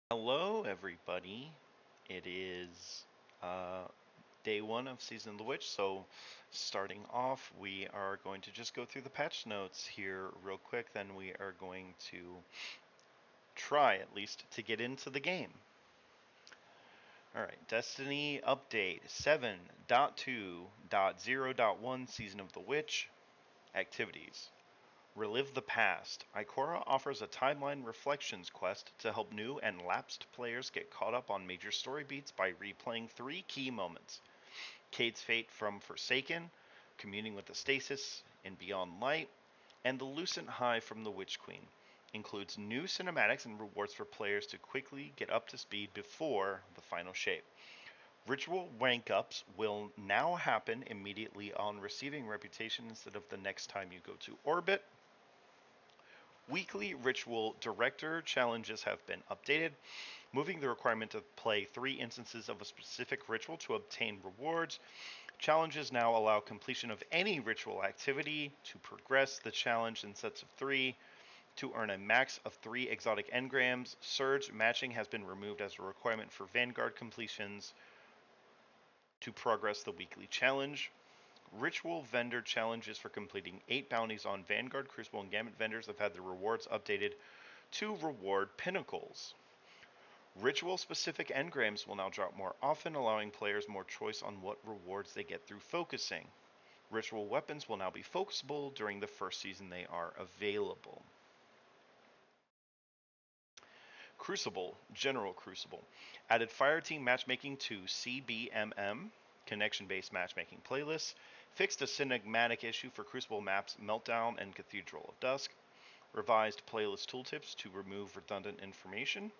Hello, everybody. It is uh, day one of Season of the Witch, so starting off, we are going to just go through the patch notes here real quick, then we are going to try, at least, to get into the game. Alright, Destiny Update 7.2.0.1 Season of the Witch. Activities. Relive the Past. Ikora offers a timeline reflections quest to help new and lapsed players get caught up on major story beats by replaying three key moments. Cade's fate from Forsaken, communing with the Stasis in Beyond Light, and the Lucent High from the Witch Queen. Includes new cinematics and rewards for players to quickly get up to speed before the final shape. Ritual rank ups will now happen immediately on receiving reputation instead of the next time you go to orbit. Weekly ritual director challenges have been updated, moving the requirement to play 3 instances of a specific ritual to obtain rewards. Challenges now allow completion of any ritual activity to progress the challenge in sets of 3 to earn a max of 3 exotic engrams. Surge matching has been removed as a requirement for Vanguard completions to progress the weekly challenge. Ritual vendor challenges for completing 8 bounties on Vanguard, Crucible, and Gambit vendors have had their rewards updated to reward pinnacles. Ritual-specific engrams will now drop more often, allowing players more choice on what rewards they get through focusing. Ritual weapons will now be focusable during the first season they are available. Crucible, General Crucible. Added Fireteam matchmaking to CBMM, connection-based matchmaking playlists. Fixed a cinematic issue for Crucible maps Meltdown and Cathedral of Dusk. Revised playlist tooltips to remove redundant information.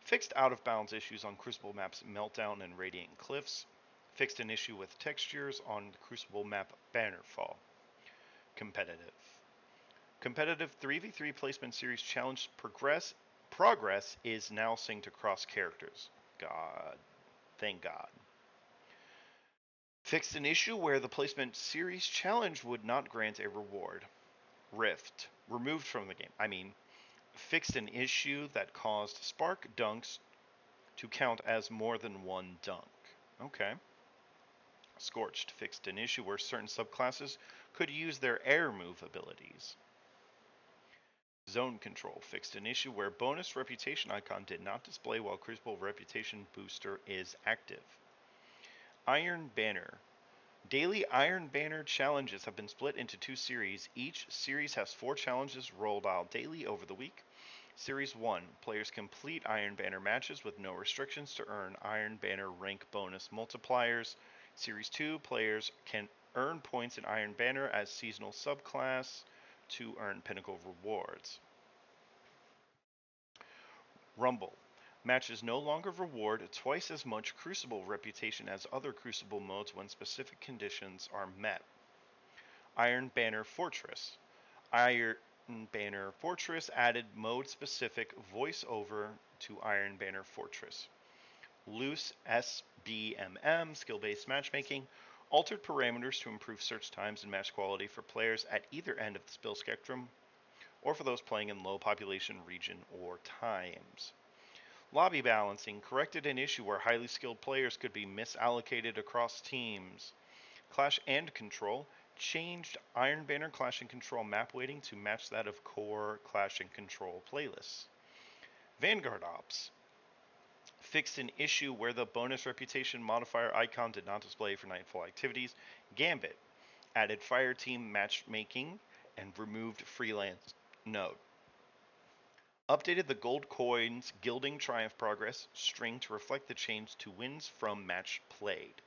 Fixed out-of-bounds issues on Crucible maps Meltdown and Radiant Cliffs. Fixed an issue with textures on the Crucible map Bannerfall. Competitive. Competitive 3v3 placement series challenge progress is now synced across characters. God. Thank God. Fixed an issue where the placement series challenge would not grant a reward. Rift. Removed from the game. Fixed an issue that caused spark dunks to count as more than one dunk. Okay. Scorched. Fixed an issue where certain subclasses could use their air move abilities. Zone Control fixed an issue where bonus reputation icon did not display while Crucible reputation booster is active. Iron Banner. Daily Iron Banner challenges have been split into 2 series. Each series has 4 challenges rolled out daily over the week. Series 1, players complete Iron Banner matches with no restrictions to earn Iron Banner rank bonus multipliers. Series 2, players can earn points in Iron Banner as seasonal subclass to earn pinnacle rewards. Rumble. Matches no longer reward twice as much Crucible reputation as other Crucible modes when specific conditions are met. Iron Banner Fortress. Iron Banner Fortress added mode-specific voiceover to Iron Banner Fortress. Loose SBMM, skill-based matchmaking, altered parameters to improve search times and match quality for players at either end of the skill spectrum, or for those playing in low population region or times. Lobby balancing corrected an issue where highly skilled players could be misallocated across teams. Clash and Control changed Iron Banner Clash and Control map weighting to match that of core Clash and Control playlists. Vanguard Ops fixed an issue where the bonus reputation modifier icon did not display for Nightfall activities. Gambit added Fireteam matchmaking and removed Freelance Node. Updated the gold coins Gilding Triumph progress string to reflect the change to wins from match played.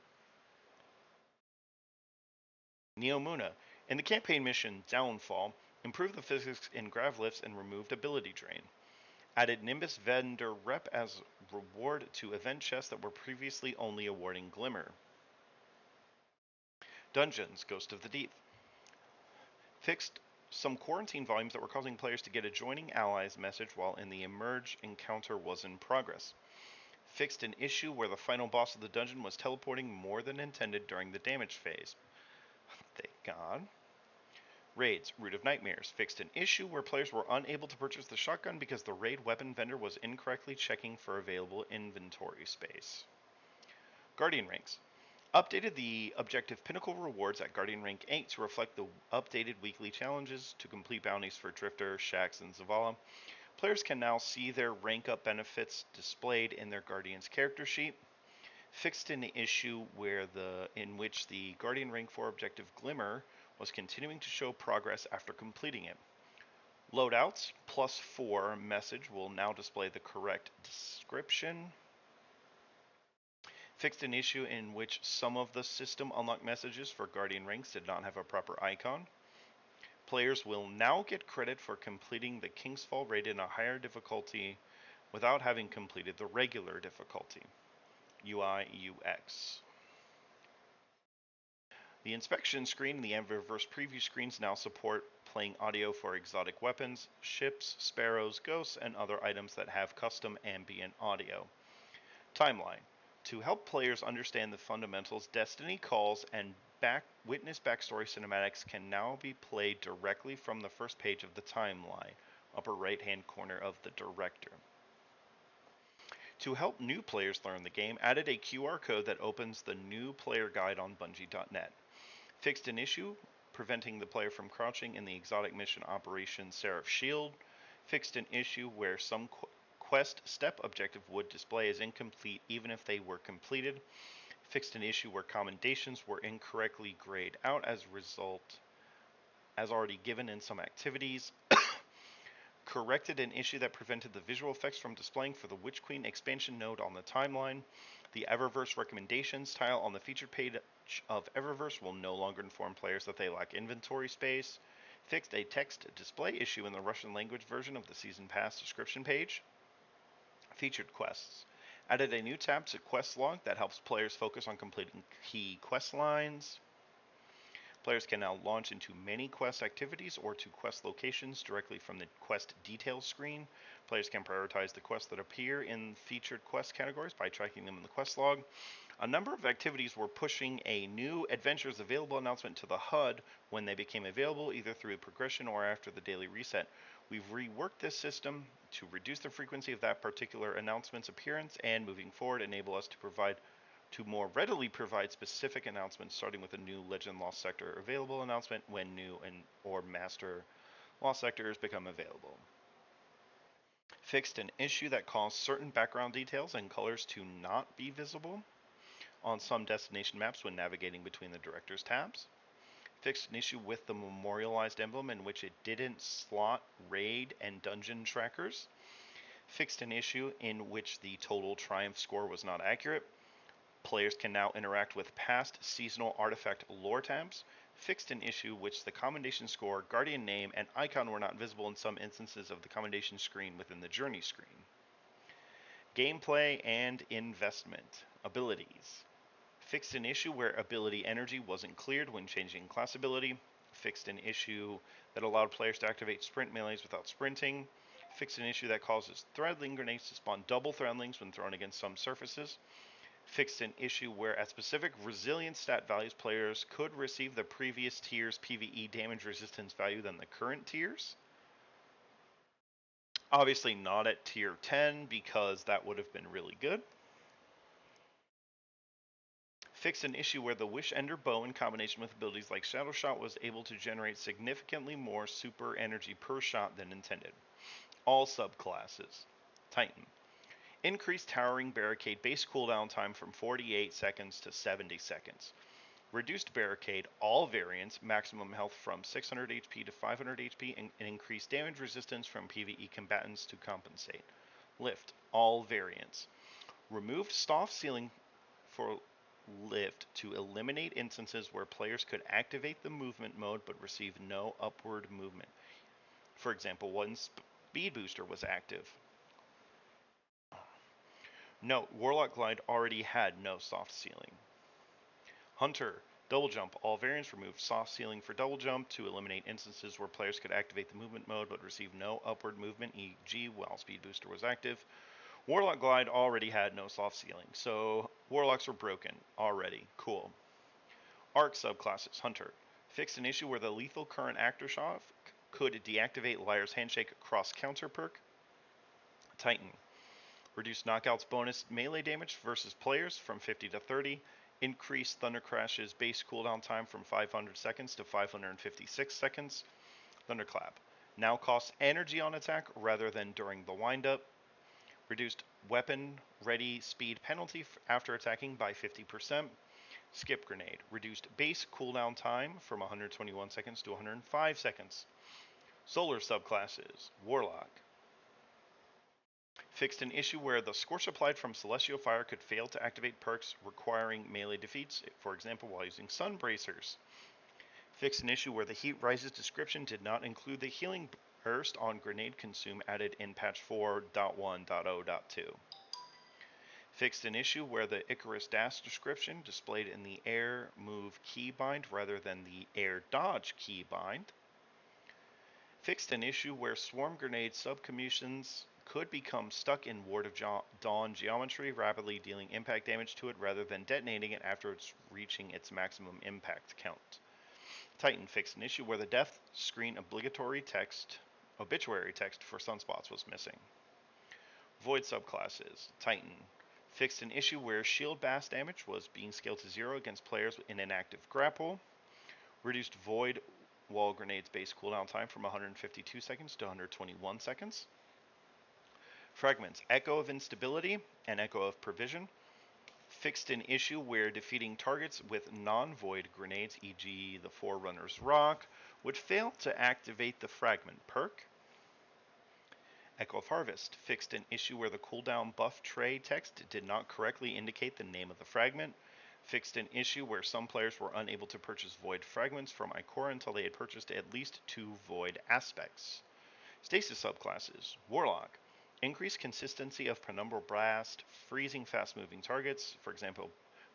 Neomuna, in the campaign mission Downfall, improved the physics in Gravlifts and removed ability drain. Added Nimbus vendor rep as reward to event chests that were previously only awarding Glimmer. Dungeons, Ghost of the Deep. Fixed some quarantine volumes that were causing players to get a joining allies message while in the Emerge encounter was in progress. Fixed an issue where the final boss of the dungeon was teleporting more than intended during the damage phase. Thank God. Raids, Root of Nightmares, fixed an issue where players were unable to purchase the shotgun because the raid weapon vendor was incorrectly checking for available inventory space. Guardian Ranks, updated the objective pinnacle rewards at Guardian Rank 8 to reflect the updated weekly challenges to complete bounties for Drifter, Shaxx, and Zavala. Players can now see their rank up benefits displayed in their Guardian's character sheet. Fixed an issue in which the Guardian Rank 4 objective Glimmer was continuing to show progress after completing it. Loadouts +4 message will now display the correct description. Fixed an issue in which some of the system unlock messages for Guardian ranks did not have a proper icon. Players will now get credit for completing the King's Fall raid in a higher difficulty without having completed the regular difficulty. UI UX. The inspection screen and the Eververse preview screens now support playing audio for exotic weapons, ships, sparrows, ghosts, and other items that have custom ambient audio. Timeline. To help players understand the fundamentals, Destiny Calls and Witness Backstory cinematics can now be played directly from the first page of the timeline, upper right-hand corner of the director. To help new players learn the game, added a QR code that opens the new player guide on Bungie.net. Fixed an issue preventing the player from crouching in the exotic mission Operation Seraph Shield. Fixed an issue where some quest step objective would display as incomplete even if they were completed. Fixed an issue where commendations were incorrectly grayed out as a result, as already given in some activities. Corrected an issue that prevented the visual effects from displaying for the Witch Queen expansion node on the timeline. The Eververse recommendations tile on the featured page of Eververse will no longer inform players that they lack inventory space. Fixed a text display issue in the Russian language version of the Season Pass description page. Featured quests. Added a new tab to Quest Log that helps players focus on completing key quest lines. Players can now launch into many quest activities or to quest locations directly from the quest details screen. Players can prioritize the quests that appear in featured quest categories by tracking them in the quest log. A number of activities were pushing a new Adventures Available announcement to the HUD when they became available, either through progression or after the daily reset. We've reworked this system to reduce the frequency of that particular announcement's appearance and, moving forward, enable us to more readily provide specific announcements, starting with a new Legend Lost Sector available announcement when new or Master Lost Sectors become available. Fixed an issue that caused certain background details and colors to not be visible on some destination maps when navigating between the Director's tabs. Fixed an issue with the memorialized emblem in which it didn't slot raid and dungeon trackers. Fixed an issue in which the total triumph score was not accurate. Players can now interact with past seasonal artifact lore tabs. Fixed an issue which the commendation score, guardian name, and icon were not visible in some instances of the commendation screen within the journey screen. Gameplay and investment. Abilities. Fixed an issue where ability energy wasn't cleared when changing class ability. Fixed an issue that allowed players to activate sprint melees without sprinting. Fixed an issue that causes threadling grenades to spawn double threadlings when thrown against some surfaces. Fixed an issue where at specific resilience stat values, players could receive the previous tier's PvE damage resistance value than the current tiers. Obviously not at tier 10 because that would have been really good. Fixed an issue where the Wish Ender Bow in combination with abilities like Shadow Shot was able to generate significantly more super energy per shot than intended. All subclasses. Titan. Increased Towering Barricade base cooldown time from 48 seconds to 70 seconds. Reduced Barricade, all variants, maximum health from 600 HP to 500 HP, and increased damage resistance from PvE combatants to compensate. Lift, all variants. Removed soft ceiling for Lift to eliminate instances where players could activate the movement mode but receive no upward movement. For example, when Speed Booster was active. Note, Warlock Glide already had no soft ceiling. Hunter, Double Jump. All variants removed soft ceiling for Double Jump to eliminate instances where players could activate the movement mode but receive no upward movement, e.g. while Speed Booster was active. Warlock Glide already had no soft ceiling, so Warlocks were broken already. Cool. Arc subclasses. Hunter. Fixed an issue where the lethal current aftershock could deactivate Liar's Handshake cross counter perk. Titan. Reduce knockouts bonus melee damage versus players from 50 to 30. Increase Thunder Crash's base cooldown time from 500 seconds to 556 seconds. Thunderclap. Now costs energy on attack rather than during the windup. Reduced weapon ready speed penalty after attacking by 50%. Skip Grenade. Reduced base cooldown time from 121 seconds to 105 seconds. Solar subclasses. Warlock. Fixed an issue where the Scorch applied from Celestial Fire could fail to activate perks requiring melee defeats, for example while using Sun Bracers. Fixed an issue where the Heat Rises description did not include the healing burst on grenade consume added in patch 4.1.0.2. Fixed an issue where the Icarus Dash description displayed in the air move keybind rather than the air dodge keybind. Fixed an issue where swarm grenade subcommissions could become stuck in Ward of Dawn geometry, rapidly dealing impact damage to it rather than detonating it after it's reaching its maximum impact count. Titan fixed an issue where the death screen obituary text for sunspots was missing. Void subclasses. Titan fixed an issue where shield bass damage was being scaled to 0 against players in an active grapple. Reduced Void Wall Grenade's base cooldown time from 152 seconds to 121 seconds. Fragments. Echo of Instability and Echo of Provision. Fixed an issue where defeating targets with non-void grenades, e.g. the Forerunner's Rock, would fail to activate the Fragment perk. Echo of Harvest fixed an issue where the cooldown buff tray text did not correctly indicate the name of the fragment. Fixed an issue where some players were unable to purchase void fragments from Ikora until they had purchased at least 2 void aspects. Stasis subclasses. Warlock. Increased consistency of Penumbral Blast, freezing fast-moving targets, for example,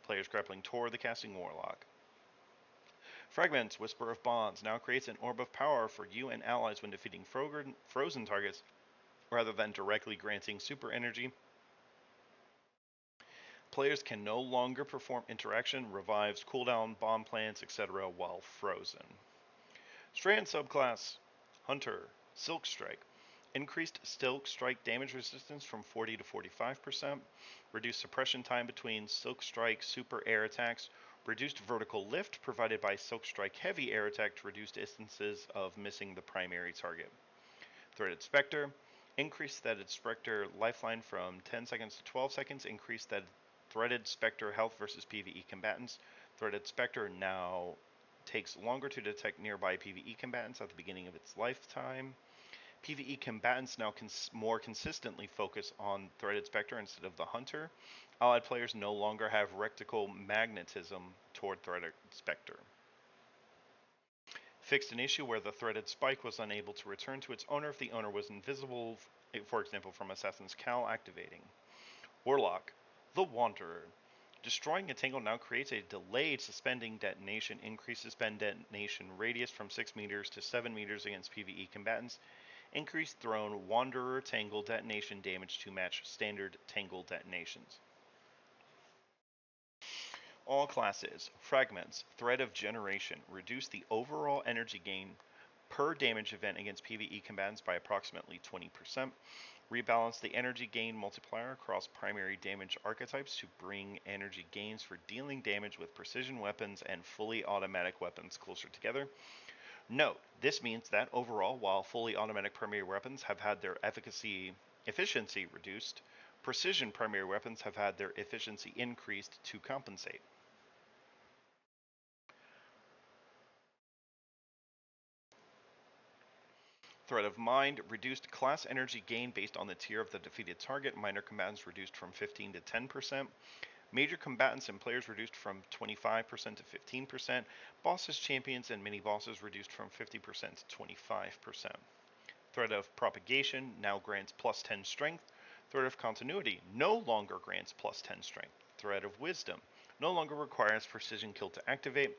players grappling toward the casting Warlock. Fragments. Whisper of Bonds now creates an orb of power for you and allies when defeating frozen targets, rather than directly granting super energy. Players can no longer perform interaction, revives, cooldown, bomb plants, etc. while frozen. Strand subclass. Hunter. Silk Strike. Increased Silk Strike damage resistance from 40 to 45%. Reduced suppression time between Silk Strike super air attacks. Reduced vertical lift provided by Silk Strike heavy air attack to reduce distances of missing the primary target. Threaded Spectre. Increased Threaded Spectre lifeline from 10 seconds to 12 seconds. Increased Threaded Spectre health versus PvE combatants. Threaded Spectre now takes longer to detect nearby PvE combatants at the beginning of its lifetime. PvE combatants now more consistently focus on Threaded Spectre instead of the Hunter. Allied players no longer have rectical magnetism toward Threaded Spectre. Fixed an issue where the threaded spike was unable to return to its owner if the owner was invisible, for example from Assassin's Cowl activating. Warlock. The Wanderer. Destroying a Tangle now creates a delayed suspending detonation, increases spend detonation radius from 6 meters to 7 meters against PvE combatants, increased thrown Wanderer Tangle detonation damage to match standard Tangle detonations. All classes. Fragments. Thread of Generation. Reduce the overall energy gain per damage event against PvE combatants by approximately 20%. Rebalance the energy gain multiplier across primary damage archetypes to bring energy gains for dealing damage with precision weapons and fully automatic weapons closer together. Note, this means that overall, while fully automatic primary weapons have had their efficiency reduced, precision primary weapons have had their efficiency increased to compensate. Thread of Mind. Reduced class energy gain based on the tier of the defeated target. Minor combatants reduced from 15 to 10%. Major combatants and players reduced from 25% to 15%. Bosses, champions, and mini-bosses reduced from 50% to 25%. Thread of Propagation now grants plus 10 strength. Thread of Continuity no longer grants plus 10 strength. Thread of Wisdom no longer requires Precision Kill to activate.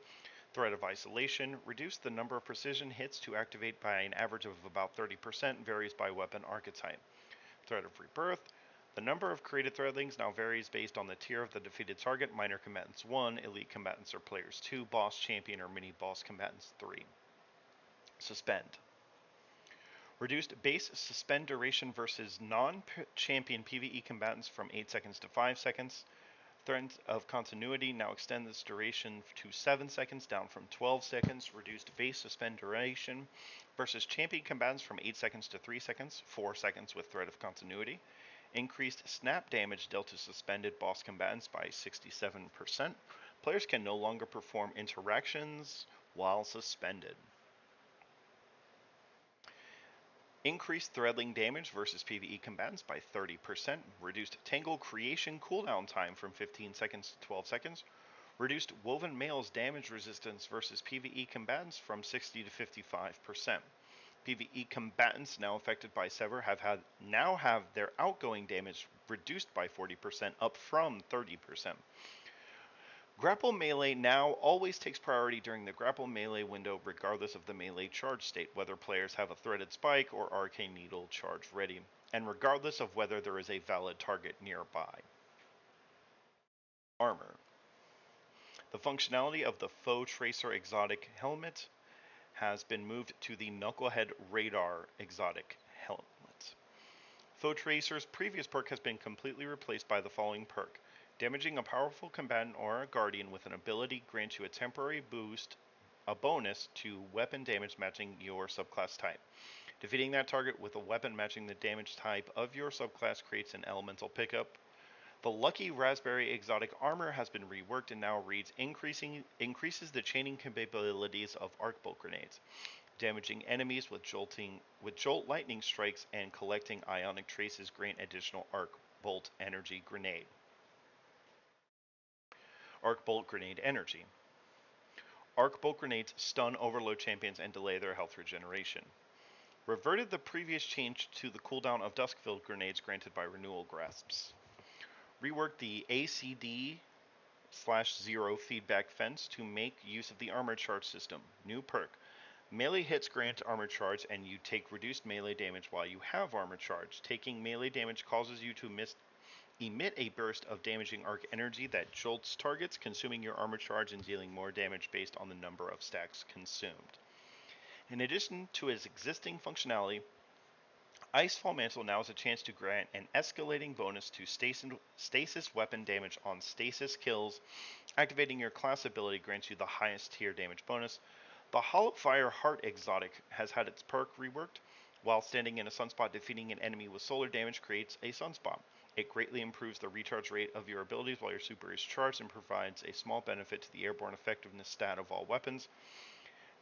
Thread of Isolation. Reduce the number of precision hits to activate by an average of about 30%, varies by weapon archetype. Thread of Rebirth. The number of created threadlings now varies based on the tier of the defeated target: minor combatants 1, elite combatants or players 2, boss, champion, or mini boss combatants 3. Suspend. Reduced base suspend duration versus non-champion PvE combatants from 8 seconds to 5 seconds. Threat of continuity now extend this duration to 7 seconds, down from 12 seconds. Reduced base suspend duration versus champion combatants from 8 seconds to 3 seconds, 4 seconds with threat of continuity. Increased snap damage dealt to suspended boss combatants by 67%. Players can no longer perform interactions while suspended. Increased threadling damage versus PvE combatants by 30%. Reduced tangle creation cooldown time from 15 seconds to 12 seconds. Reduced woven mail's damage resistance versus PvE combatants from 60 to 55%. PvE combatants now affected by Sever now have their outgoing damage reduced by 40%, up from 30%. Grapple Melee now always takes priority during the Grapple Melee window, regardless of the melee charge state, whether players have a Threaded Spike or Arcane Needle charge ready, and regardless of whether there is a valid target nearby. Armor. The functionality of the Faux Tracer exotic helmet has been moved to the Knucklehead Radar exotic helmet. Faux Tracer's previous perk has been completely replaced by the following perk. Damaging a powerful combatant or a guardian with an ability grants you a temporary boost, a bonus to weapon damage matching your subclass type. Defeating that target with a weapon matching the damage type of your subclass creates an elemental pickup. The Lucky Raspberry exotic armor has been reworked and now reads increases the chaining capabilities of arc bolt grenades, damaging enemies with jolt lightning strikes, and collecting ionic traces grant additional arc bolt energy grenade. Arc Bolt Grenade Energy. Arc Bolt Grenades stun overload champions and delay their health regeneration. Reverted the previous change to the cooldown of Dusk-filled grenades granted by Renewal Grasps. Reworked the ACD/0 feedback fence to make use of the armor charge system. New perk. Melee hits grant armor charge and you take reduced melee damage while you have armor charge. Taking melee damage causes you to emit a burst of damaging arc energy that jolts targets, consuming your armor charge and dealing more damage based on the number of stacks consumed. In addition to its existing functionality, Icefall Mantle now has a chance to grant an escalating bonus to stasis weapon damage on stasis kills. Activating your class ability grants you the highest tier damage bonus. The Hollowfire Heart exotic has had its perk reworked. While standing in a sunspot, defeating an enemy with solar damage creates a sunspot. It greatly improves the recharge rate of your abilities while your super is charged and provides a small benefit to the airborne effectiveness stat of all weapons.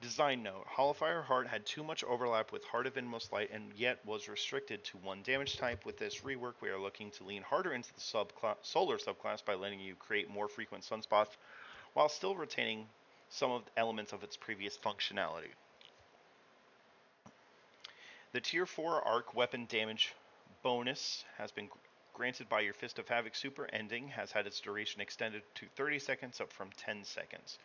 Design note: Hollowfire Heart had too much overlap with Heart of Inmost Light and yet was restricted to one damage type. With this rework, we are looking to lean harder into the solar subclass by letting you create more frequent sunspots while still retaining some of the elements of its previous functionality. The Tier 4 Arc Weapon Damage bonus has been granted by your Fist of Havoc super ending, has had its duration extended to 30 seconds, up from 10 seconds.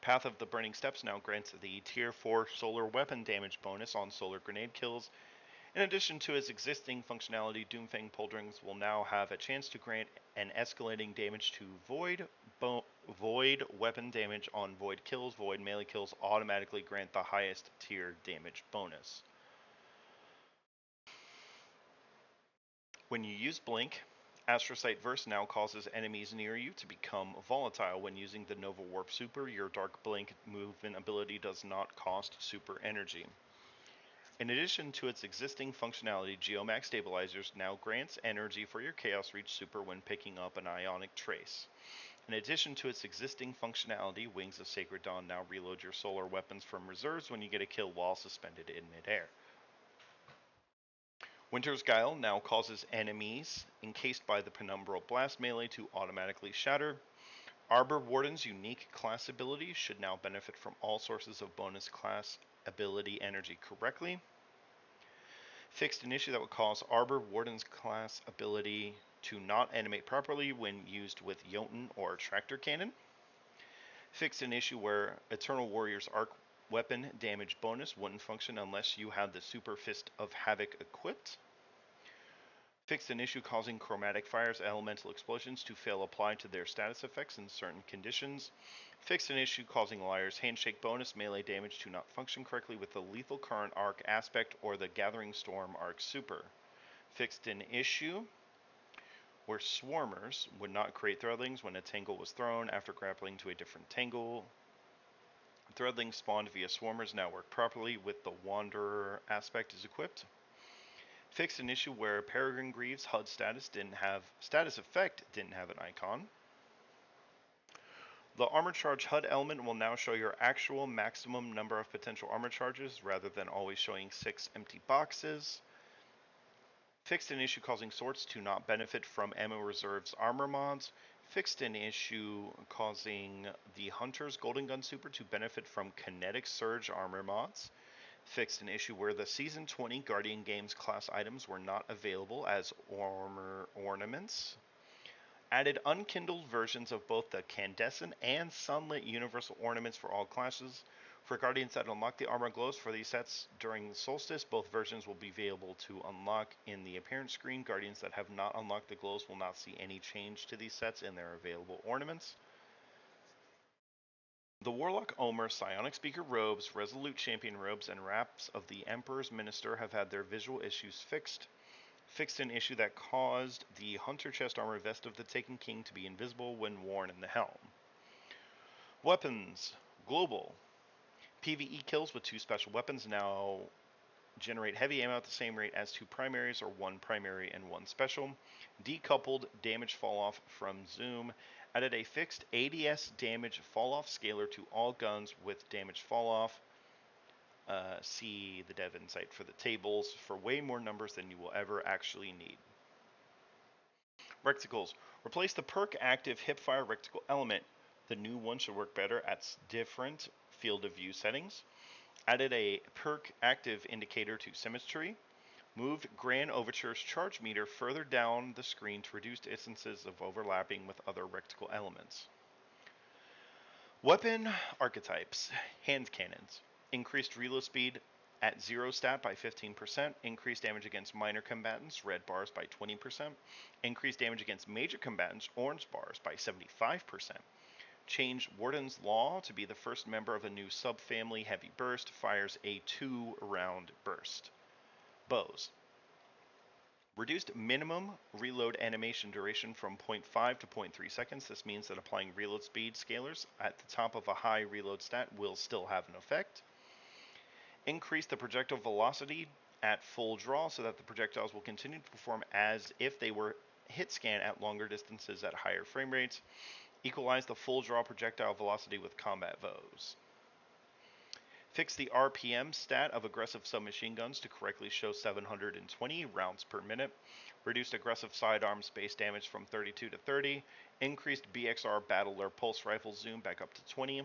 Path of the Burning Steps now grants the Tier 4 Solar Weapon Damage bonus on solar grenade kills. In addition to its existing functionality, Doomfang Pauldrons will now have a chance to grant an escalating damage to Void weapon damage on Void kills. Void melee kills automatically grant the highest tier damage bonus. When you use Blink, Astrocyte Verse now causes enemies near you to become volatile. When using the Nova Warp Super, your Dark Blink movement ability does not cost super energy. In addition to its existing functionality, Geomax Stabilizers now grants energy for your Chaos Reach super when picking up an Ionic Trace. In addition to its existing functionality, Wings of Sacred Dawn now reload your solar weapons from reserves when you get a kill while suspended in midair. Winter's Guile now causes enemies encased by the Penumbral Blast melee to automatically shatter. Arbor Warden's unique class ability should now benefit from all sources of bonus class ability energy correctly. Fixed an issue that would cause Arbor Warden's class ability to not animate properly when used with Jotun or Tractor Cannon. Fixed an issue where Eternal Warrior's arc weapon damage bonus wouldn't function unless you had the Super Fist of Havoc equipped. Fixed an issue causing chromatic fires, elemental explosions to fail applied to their status effects in certain conditions. Fixed an issue causing Liar's Handshake bonus melee damage to not function correctly with the Lethal Current Arc aspect or the Gathering Storm Arc super. Fixed an issue where Swarmers would not create Threadlings when a Tangle was thrown after grappling to a different Tangle. Threadlings spawned via Swarmers now work properly with the Wanderer aspect is equipped. Fixed an issue where Peregrine Greaves HUD status effect didn't have an icon. The armor charge HUD element will now show your actual maximum number of potential armor charges rather than always showing 6 empty boxes. Fixed an issue causing swords to not benefit from ammo reserves armor mods. Fixed an issue causing the Hunter's Golden Gun Super to benefit from kinetic surge armor mods. Fixed an issue where the Season 20 Guardian Games class items were not available as armor ornaments. Added unkindled versions of both the Candescent and Sunlit Universal Ornaments for all classes. For Guardians that unlock the Armor Glows for these sets during Solstice, both versions will be available to unlock in the appearance screen. Guardians that have not unlocked the glows will not see any change to these sets in their available ornaments. The Warlock Omer, Psionic Speaker robes, Resolute Champion robes, and wraps of the Emperor's Minister have had their visual issues fixed. Fixed an issue that caused the Hunter Chest Armor Vest of the Taken King to be invisible when worn in the helm. Weapons. Global. PvE kills with 2 special weapons now generate heavy ammo at the same rate as 2 primaries or 1 primary and 1 special. Decoupled damage fall off from zoom. Added a fixed ADS damage fall off scaler to all guns with damage fall off. See the dev insight for the tables for way more numbers than you will ever actually need. Recticles. Replace the perk active hipfire reticle element. The new one should work better at different field of view settings. Added a perk active indicator to Symmetry. Moved Grand Overture's charge meter further down the screen to reduce instances of overlapping with other reticle elements. Weapon archetypes. Hand cannons. Increased reload speed at 0 stat by 15%, increased damage against minor combatants, red bars by 20%, increased damage against major combatants, orange bars by 75%. Changed Warden's Law to be the first member of a new subfamily, Heavy Burst, fires a 2-round burst. Bows. Reduced minimum reload animation duration from 0.5 to 0.3 seconds. This means that applying reload speed scalers at the top of a high reload stat will still have an effect. Increase the projectile velocity at full draw so that the projectiles will continue to perform as if they were hit scan at longer distances at higher frame rates. Equalize the full draw projectile velocity with combat bows. Fix the RPM stat of aggressive submachine guns to correctly show 720 rounds per minute. Reduced aggressive sidearms base damage from 32 to 30. Increased BXR Battler pulse rifle zoom back up to 20.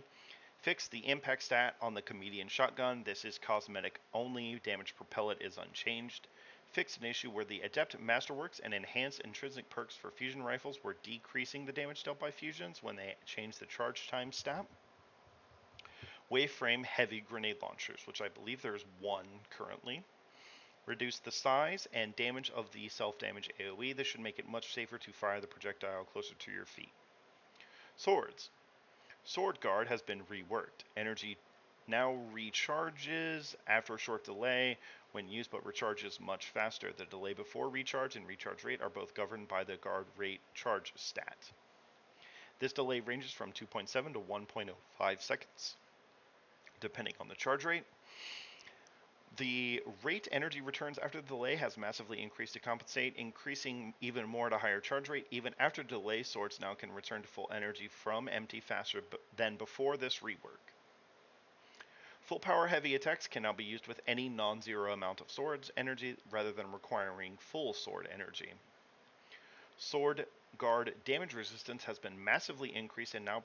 Fix the impact stat on the Comedian shotgun. This is cosmetic only. Damage per pellet is unchanged. Fix an issue where the Adept Masterworks and enhanced intrinsic perks for fusion rifles were decreasing the damage dealt by fusions when they changed the charge time stat. Waveframe heavy grenade launchers, which I believe there is 1 currently. Reduce the size and damage of the self-damage AoE. This should make it much safer to fire the projectile closer to your feet. Swords. Sword Guard has been reworked. Energy now recharges after a short delay when used, but recharges much faster. The delay before recharge and recharge rate are both governed by the guard rate charge stat. This delay ranges from 2.7 to 1.05 seconds, depending on the charge rate. The rate energy returns after the delay has massively increased to compensate, increasing even more at a higher charge rate. Even after delay, swords now can return to full energy from empty faster than before this rework. Full power heavy attacks can now be used with any non-zero amount of swords energy rather than requiring full sword energy. Sword Guard damage resistance has been massively increased and now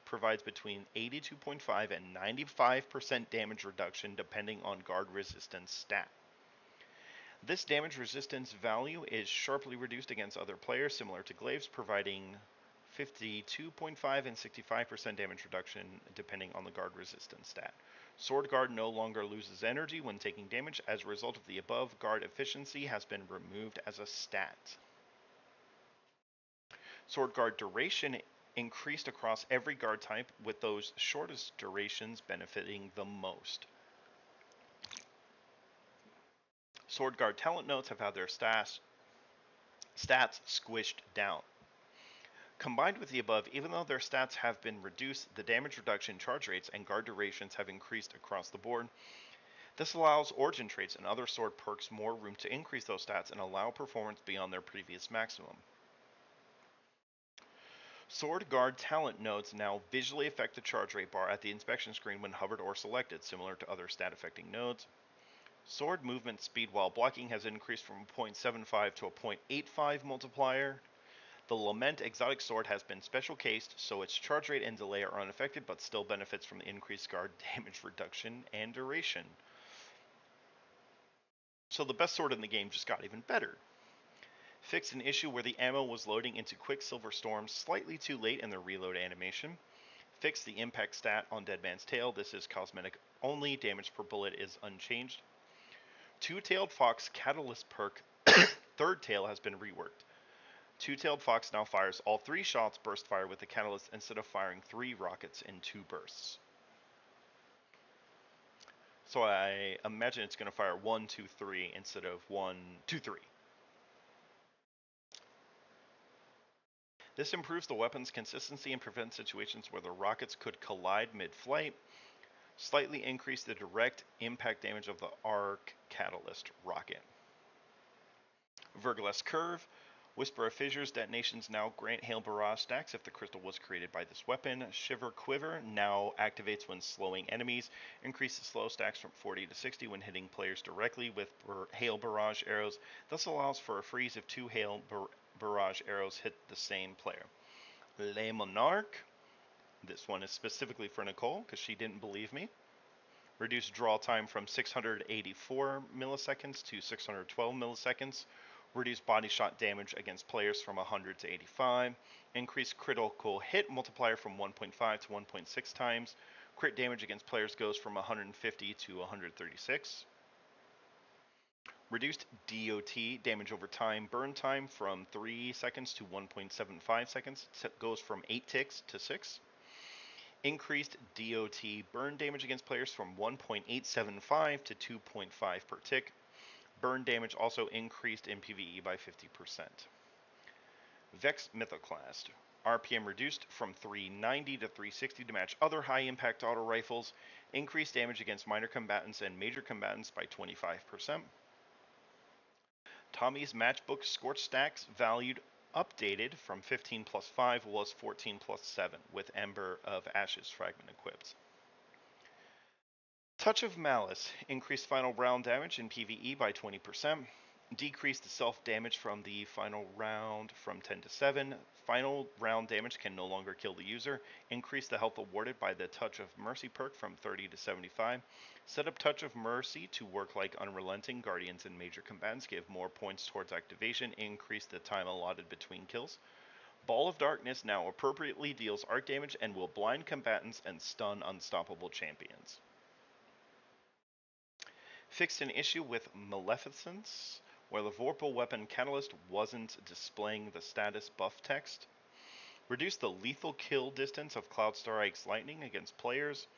provides between 82.5 and 95% damage reduction depending on guard resistance stat. This damage resistance value is sharply reduced against other players similar to Glaives, providing 52.5 and 65% damage reduction depending on the guard resistance stat. Sword Guard no longer loses energy when taking damage. As a result of the above, guard efficiency has been removed as a stat. Sword Guard duration increased across every guard type, with those shortest durations benefiting the most. Sword Guard talent notes have had their stats squished down. Combined with the above, even though their stats have been reduced, the damage reduction, charge rates, and guard durations have increased across the board. This allows origin traits and other sword perks more room to increase those stats and allow performance beyond their previous maximum. Sword Guard talent nodes now visually affect the charge rate bar at the inspection screen when hovered or selected, similar to other stat affecting nodes. Sword movement speed while blocking has increased from a 0.75 to a 0.85 multiplier. The Lament exotic sword has been special cased, so its charge rate and delay are unaffected, but still benefits from the increased guard damage reduction and duration. So the best sword in the game just got even better. Fixed an issue where the ammo was loading into Quicksilver Storm slightly too late in the reload animation. Fixed the impact stat on Deadman's Tail. This is cosmetic only. Damage per bullet is unchanged. Two-Tailed Fox Catalyst perk Third Tail has been reworked. Two-Tailed Fox now fires all 3 shots burst fire with the catalyst instead of firing 3 rockets in 2 bursts. So I imagine it's going to fire 1, 2, 3 instead of 1, 2, 3. This improves the weapon's consistency and prevents situations where the rockets could collide mid-flight. Slightly increase the direct impact damage of the arc catalyst rocket. Verglas Curve. Whisper of Fissures detonations now grant Hail Barrage stacks if the crystal was created by this weapon. Shiver Quiver now activates when slowing enemies. Increases slow stacks from 40 to 60 when hitting players directly with Hail Barrage arrows. Thus allows for a freeze if 2 Hail Barrage arrows hit the same player. Le Monarch. This one is specifically for Nicole because she didn't believe me. Reduce draw time from 684 milliseconds to 612 milliseconds. Reduce body shot damage against players from 100 to 85. Increase critical hit multiplier from 1.5 to 1.6 times. Crit damage against players goes from 150 to 136. Reduced DOT, damage over time, burn time from 3 seconds to 1.75 seconds. Goes from 8 ticks to 6. Increased DOT burn damage against players from 1.875 to 2.5 per tick. Burn damage also increased in PvE by 50%. Vex Mythoclast. RPM reduced from 390 to 360 to match other high-impact auto rifles. Increased damage against minor combatants and major combatants by 25%. Tommy's Matchbook Scorch stacks valued updated from 15 plus 5 was 14 plus 7 with Ember of Ashes fragment equipped. Touch of Malice increased final round damage in PvE by 20%. Decreased the self-damage from the final round from 10 to 7. Final round damage can no longer kill the user. Increase the health awarded by the Touch of Mercy perk from 30 to 75. Set up Touch of Mercy to work like Unrelenting. Guardians and major combatants give more points towards activation. Increase the time allotted between kills. Ball of Darkness now appropriately deals arc damage and will blind combatants and stun unstoppable champions. Fixed an issue with Maleficence, where the Vorpal Weapon Catalyst wasn't displaying the status buff text. Reduced the lethal kill distance of Cloudstar Ike's lightning against players.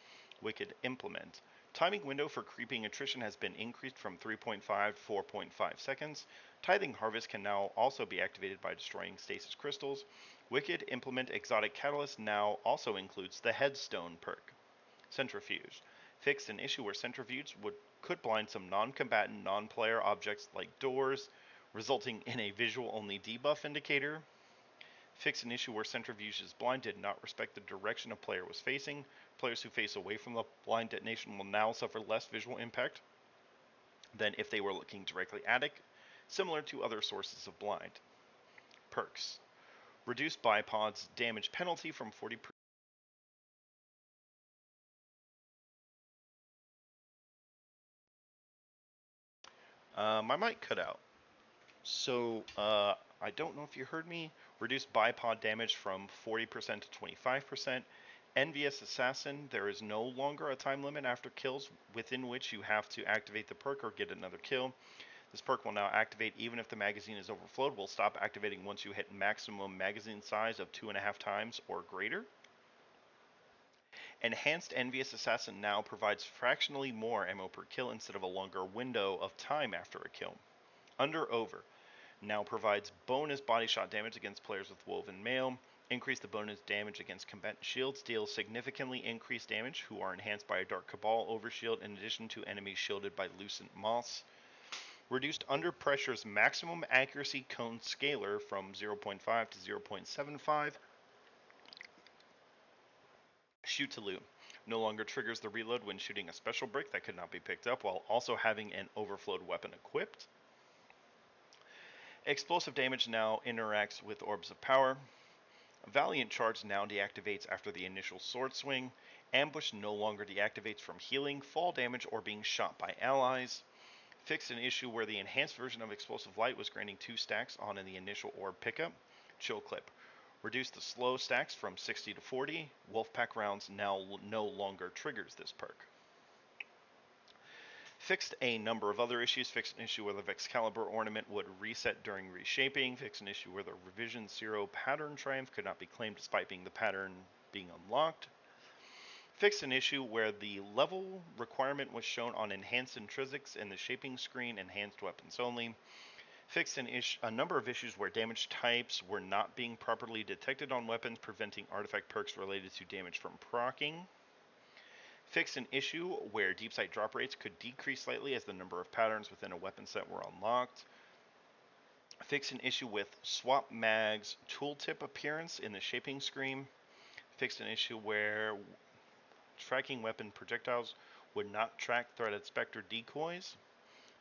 Wicked Implement. Timing window for creeping attrition has been increased from 3.5 to 4.5 seconds. Tithing Harvest can now also be activated by destroying stasis crystals. Wicked Implement Exotic Catalyst now also includes the Headstone perk. Centrifuge. Fixed an issue where Centrifuge could blind some non-combatant, non-player objects like doors, resulting in a visual-only debuff indicator. Fixed an issue where Centrifuge's blind did not respect the direction a player was facing. Players who face away from the blind detonation will now suffer less visual impact than if they were looking directly at it, similar to other sources of blind. Perks. Reduce bipod's damage penalty from 40%. My mic cut out. So, I don't know if you heard me. Reduce bipod damage from 40% to 25%. Envious Assassin, there is no longer a time limit after kills within which you have to activate the perk or get another kill. This perk will now activate even if the magazine is overflowed. Will stop activating once you hit maximum magazine size of 2.5 times or greater. Enhanced Envious Assassin now provides fractionally more ammo per kill instead of a longer window of time after a kill. Under Over now provides bonus body shot damage against players with Woven Mail. Increase the bonus damage against combatant shields. Deal significantly increased damage who are enhanced by a Dark Cabal overshield in addition to enemies shielded by Lucent Moss. Reduced under pressure's maximum accuracy cone scaler from 0.5 to 0.75. Shoot to loot. No longer triggers the reload when shooting a special brick that could not be picked up while also having an overflowed weapon equipped. Explosive damage now interacts with Orbs of Power. Valiant Charge now deactivates after the initial sword swing. Ambush no longer deactivates from healing, fall damage, or being shot by allies. Fixed an issue where the enhanced version of Explosive Light was granting 2 stacks on the initial orb pickup. Chill Clip. Reduced the slow stacks from 60 to 40. Wolfpack rounds now no longer triggers this perk. Fixed a number of other issues. Fixed an issue where the Vexcalibur ornament would reset during reshaping. Fixed an issue where the Revision 0 pattern triumph could not be claimed despite the pattern being unlocked. Fixed an issue where the level requirement was shown on enhanced intrinsics in the shaping screen, enhanced weapons only. Fixed a number of issues where damage types were not being properly detected on weapons, preventing artifact perks related to damage from proccing. Fixed an issue where deep sight drop rates could decrease slightly as the number of patterns within a weapon set were unlocked. Fixed an issue with swap mag's tooltip appearance in the shaping screen. Fixed an issue where tracking weapon projectiles would not track threaded specter decoys.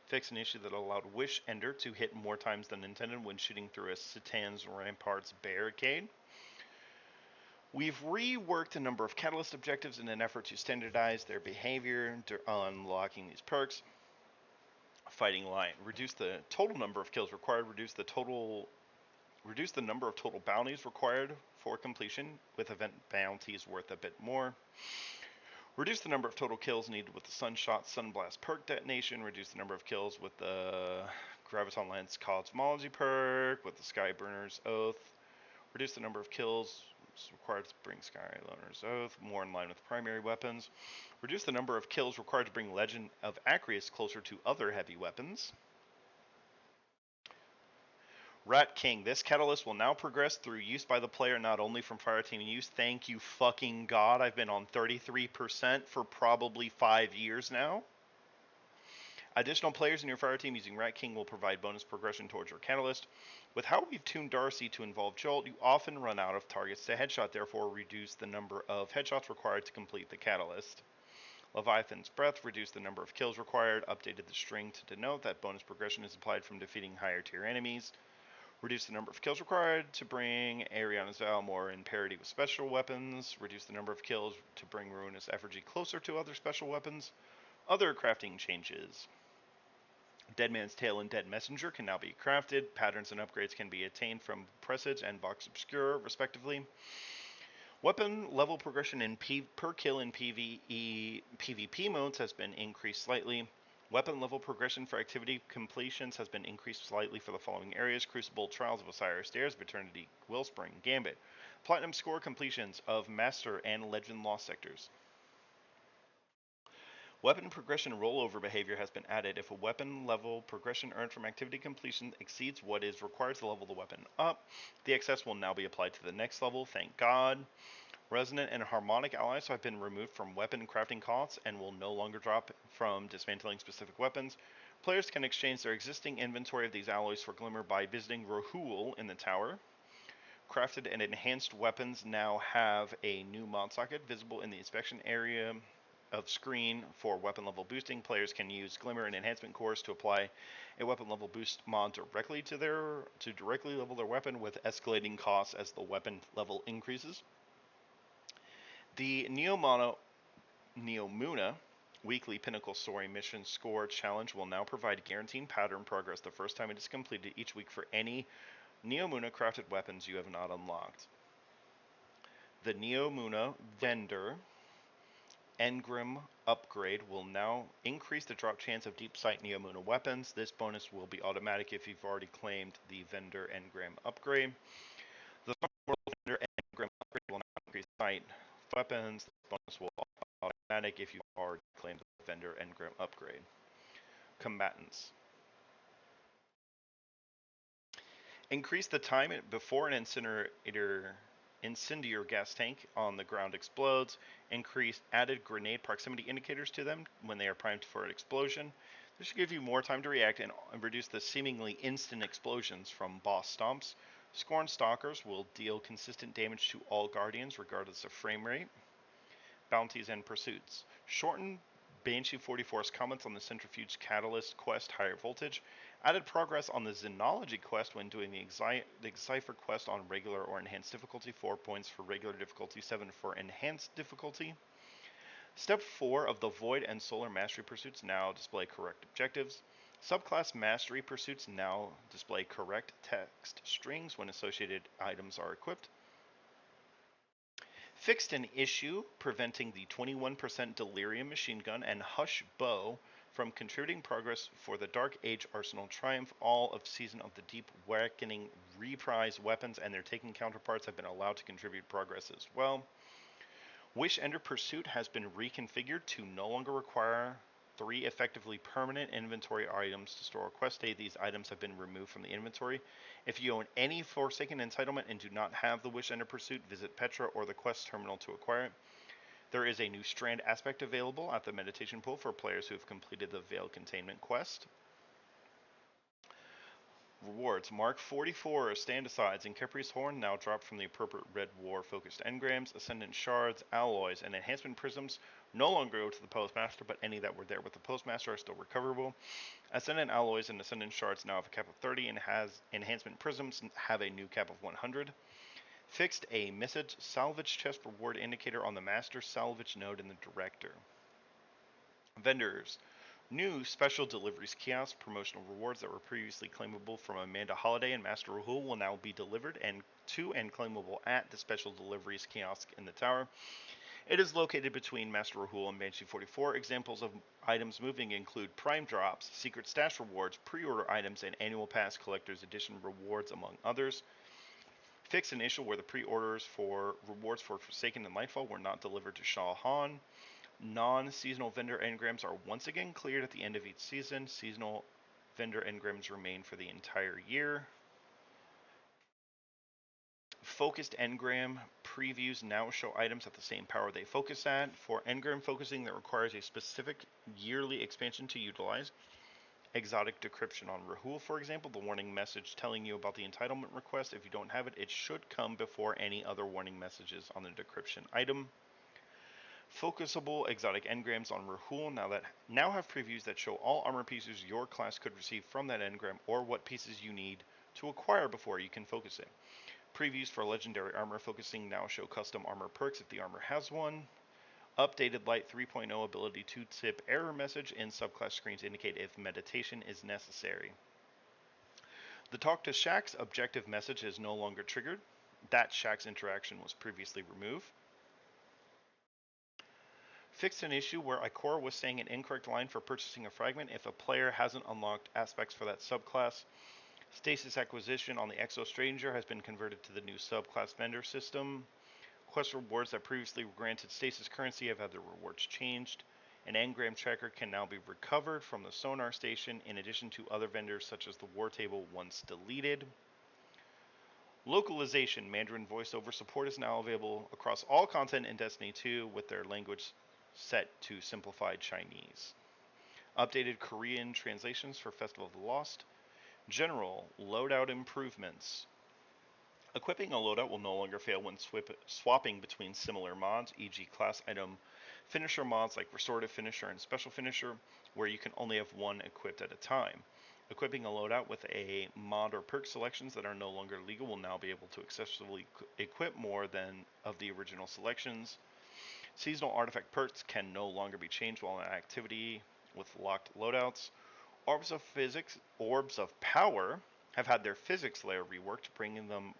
Fixed an issue that allowed Wish Ender to hit more times than intended when shooting through a Citan's Ramparts barricade. We've reworked a number of Catalyst objectives in an effort to standardize their behavior unlocking these perks. Fighting Lion. Reduce the total number of kills required. Reduce the number of total bounties required for completion, with event bounties worth a bit more. Reduce the number of total kills needed with the Sunshot Sunblast perk detonation. Reduce the number of kills with the Graviton Lens Cosmology perk, with the Skyburner's Oath. Reduce the number of kills required to bring Skyloner's Oath more in line with primary weapons. Reduce the number of kills required to bring Legend of Acreus closer to other heavy weapons. Rat King. This catalyst will now progress through use by the player, not only from fireteam use. Thank you fucking God. I've been on 33% for probably 5 years now. Additional players in your fireteam using Rat King will provide bonus progression towards your catalyst. With how we've tuned Darcy to involve Jolt, you often run out of targets to headshot, therefore reduce the number of headshots required to complete the catalyst. Leviathan's Breath reduced the number of kills required, updated the string to denote that bonus progression is applied from defeating higher tier enemies. Reduce the number of kills required to bring Ariana's Vow more in parity with special weapons. Reduce the number of kills to bring Ruinous Effigy closer to other special weapons. Other crafting changes. Dead Man's Tale and Dead Messenger can now be crafted. Patterns and upgrades can be attained from Presage and Vox Obscura, respectively. Weapon level progression per kill in PvP modes has been increased slightly. Weapon level progression for activity completions has been increased slightly for the following areas: Crucible, Trials of Osiris, Dares of Eternity, Wellspring, Gambit. Platinum score completions of Master and Legend Lost sectors. Weapon progression rollover behavior has been added. If a weapon level progression earned from activity completion exceeds what is required to level the weapon up, the excess will now be applied to the next level. Thank God. Resonant and Harmonic alloys have been removed from weapon crafting costs and will no longer drop from dismantling specific weapons. Players can exchange their existing inventory of these alloys for Glimmer by visiting Rahul in the tower. Crafted and enhanced weapons now have a new mod socket visible in the inspection area of screen for weapon level boosting. Players can use Glimmer and enhancement cores to apply a weapon level boost mod directly to directly level their weapon with escalating costs as the weapon level increases. The Neomuna weekly Pinnacle Story Mission Score Challenge will now provide guaranteed pattern progress the first time it is completed each week for any Neomuna crafted weapons you have not unlocked. The Neomuna vendor Engram upgrade will now increase the drop chance of deep sight Neomuna weapons. This bonus will be automatic if you've already claimed the vendor Engram upgrade. The World vendor Engram upgrade will now increase sight weapons. This bonus will be automatic if you've already claimed the vendor Engram upgrade. Combatants. Increase the time before an incendiary gas tank on the ground explodes. Increase added grenade proximity indicators to them when they are primed for an explosion. This should give you more time to react and reduce the seemingly instant explosions from boss stomps. Scorn Stalkers will deal consistent damage to all guardians regardless of frame rate. Bounties and pursuits. Shorten Banshee 44's comments on the Centrifuge Catalyst quest Higher Voltage. Added progress on the Xenology quest when doing the Excipher quest on regular or enhanced difficulty, 4 points for regular difficulty, 7 for enhanced difficulty. Step 4 of the Void and Solar Mastery pursuits now display correct objectives. Subclass Mastery pursuits now display correct text strings when associated items are equipped. Fixed an issue preventing the 21% Delirium machine gun and Hush bow from contributing progress for the Dark Age Arsenal Triumph. All of Season of the Deep Reckoning reprise weapons and their taken counterparts have been allowed to contribute progress as well. Wish Ender Pursuit has been reconfigured to no longer require 3 effectively permanent inventory items to store a quest day. These items have been removed from the inventory. If you own any Forsaken Entitlement and do not have the Wish Ender Pursuit, visit Petra or the quest terminal to acquire it. There is a new Strand aspect available at the meditation pool for players who have completed the Veil Containment quest. Rewards. Mark 44 Stand-asides and Capri's Horn now drop from the appropriate Red War focused engrams. Ascendant Shards, Alloys, and Enhancement Prisms no longer go to the Postmaster, but any that were there with the Postmaster are still recoverable. Ascendant Alloys and Ascendant Shards now have a cap of 30, and Enhancement Prisms have a new cap of 100. Fixed a Message Salvage Chest reward indicator on the Master Salvage node in the Director. Vendors. New Special Deliveries Kiosk promotional rewards that were previously claimable from Amanda Holiday and Master Rahul will now be delivered to and claimable at the Special Deliveries Kiosk in the tower. It is located between Master Rahul and Banshee 44. Examples of items moving include Prime Drops, Secret Stash rewards, pre-order items, and Annual Pass Collector's Edition rewards, among others. Fix an issue where the pre-orders for rewards for Forsaken and Lightfall were not delivered to Shah Han. Non-seasonal vendor engrams are once again cleared at the end of each season. Seasonal vendor engrams remain for the entire year. Focused engram previews now show items at the same power they focus at. For engram focusing that requires a specific yearly expansion to utilize, Exotic Decryption on Rahul, for example, the warning message telling you about the entitlement request. If you don't have it, it should come before any other warning messages on the decryption item. Focusable exotic engrams on Rahul now have previews that show all armor pieces your class could receive from that engram or what pieces you need to acquire before you can focus it. Previews for legendary armor focusing now show custom armor perks if the armor has one. Updated Light 3.0 ability to tip error message in subclass screens indicate if meditation is necessary. The Talk to Shaxx objective message is no longer triggered. That Shaxx interaction was previously removed. Fixed an issue where Ikora was saying an incorrect line for purchasing a fragment if a player hasn't unlocked aspects for that subclass. Stasis Acquisition on the Exo Stranger has been converted to the new subclass vendor system. Quest rewards that previously granted stasis currency have had their rewards changed. An engram tracker can now be recovered from the sonar station in addition to other vendors such as the war table once deleted. Localization Mandarin voiceover support is now available across all content in Destiny 2 with their language set to simplified Chinese. Updated Korean translations for Festival of the Lost. General loadout improvements. Equipping a loadout will no longer fail when swapping between similar mods, e.g. class item finisher mods like Restorative Finisher and Special Finisher, where you can only have one equipped at a time. Equipping a loadout with a mod or perk selections that are no longer legal will now be able to excessively equip more than of the original selections. Seasonal artifact perks can no longer be changed while in activity with locked loadouts. Orbs of Power have had their physics layer reworked, bringing them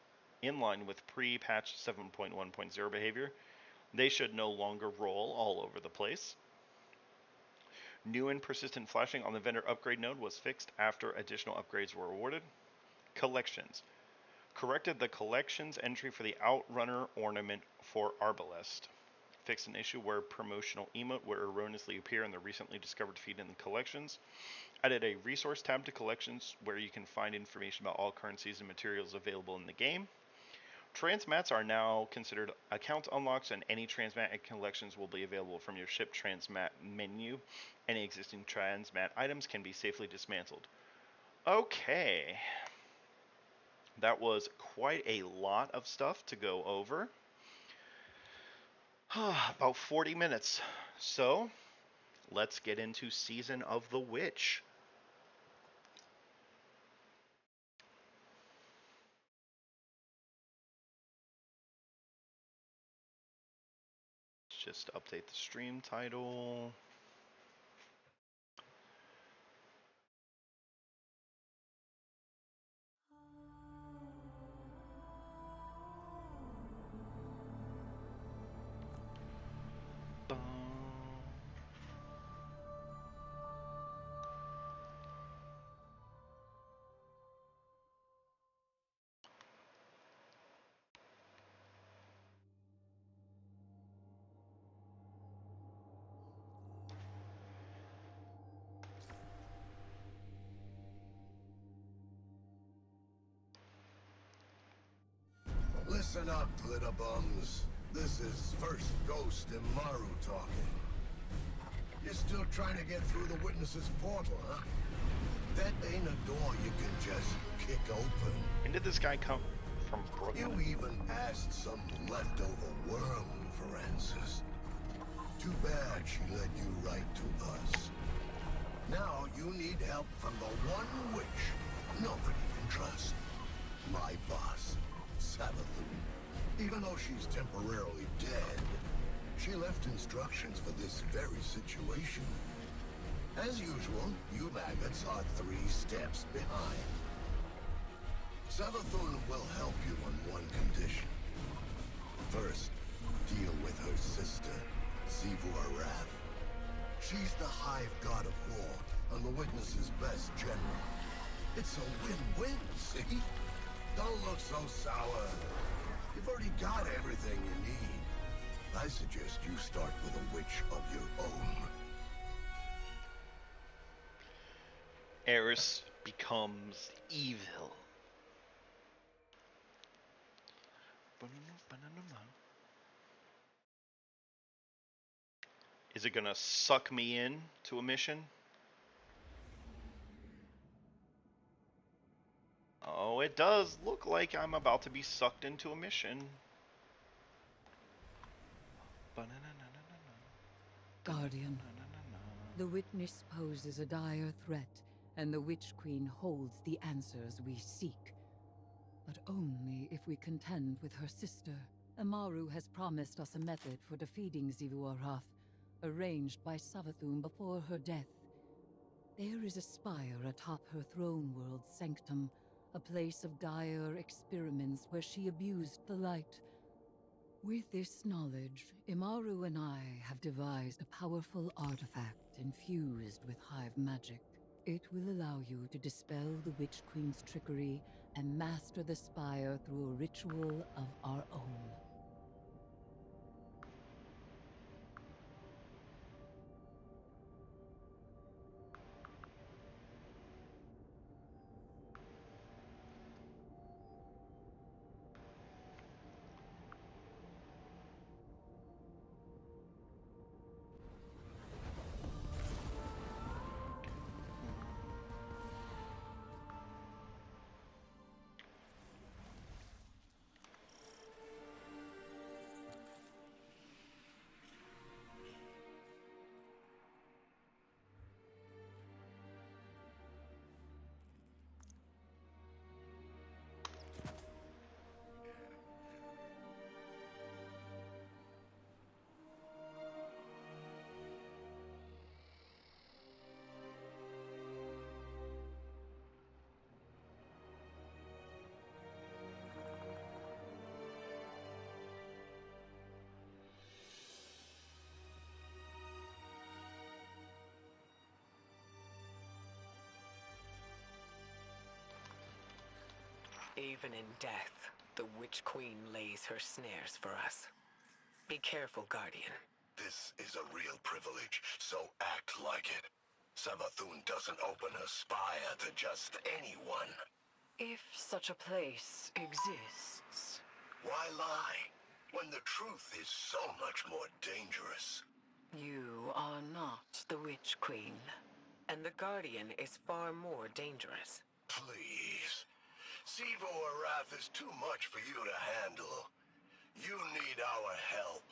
in line with pre-patch 7.1.0 behavior. They should no longer roll all over the place. New and persistent flashing on the vendor upgrade node was fixed after additional upgrades were awarded. Collections. Corrected the collections entry for the Outrunner ornament for Arbalest. Fixed an issue where promotional emote would erroneously appear in the recently discovered feed in the collections. Added a resource tab to collections where you can find information about all currencies and materials available in the game. Transmats are now considered account unlocks, and any transmat collections will be available from your ship transmat menu. Any existing transmat items can be safely dismantled. Okay. That was quite a lot of stuff to go over. About 40 minutes. So, let's get into Season of the Witch. Let's just update the stream title. Listen up, glitter bums. This is First Ghost and Maru talking. You're still trying to get through the witness's portal, huh? That ain't a door you can just kick open. When did this guy come from? Brooklyn? You even asked some leftover worm for answers. Too bad she led you right to us. Now you need help from the one witch nobody can trust. My boss, Savathun. Even though she's temporarily dead, she left instructions for this very situation. As usual, you maggots are 3 steps behind. Savathun will help you on one condition. First, deal with her sister, Sivu Arath. She's the Hive God of War and the Witness's best general. It's a win-win, see? Don't look so sour. You've already got everything you need. I suggest you start with a witch of your own. Eris becomes evil. Is it gonna suck me in to a mission? Oh, it does look like I'm about to be sucked into a mission. Guardian, the Witness poses a dire threat, and the Witch Queen holds the answers we seek. But only if we contend with her sister. Amaru has promised us a method for defeating Xivu Arath, arranged by Savathun before her death. There is a spire atop her throne world's sanctum, a place of dire experiments where she abused the light. With this knowledge, Imaru and I have devised a powerful artifact infused with Hive magic. It will allow you to dispel the Witch Queen's trickery and master the spire through a ritual of our own. Even in death, the Witch Queen lays her snares for us. Be careful, Guardian. This is a real privilege, so act like it. Savathun doesn't open her spire to just anyone. If such a place exists. Why lie, when the truth is so much more dangerous? You are not the Witch Queen. And the Guardian is far more dangerous. Please. Sivu Arath is too much for you to handle. You need our help.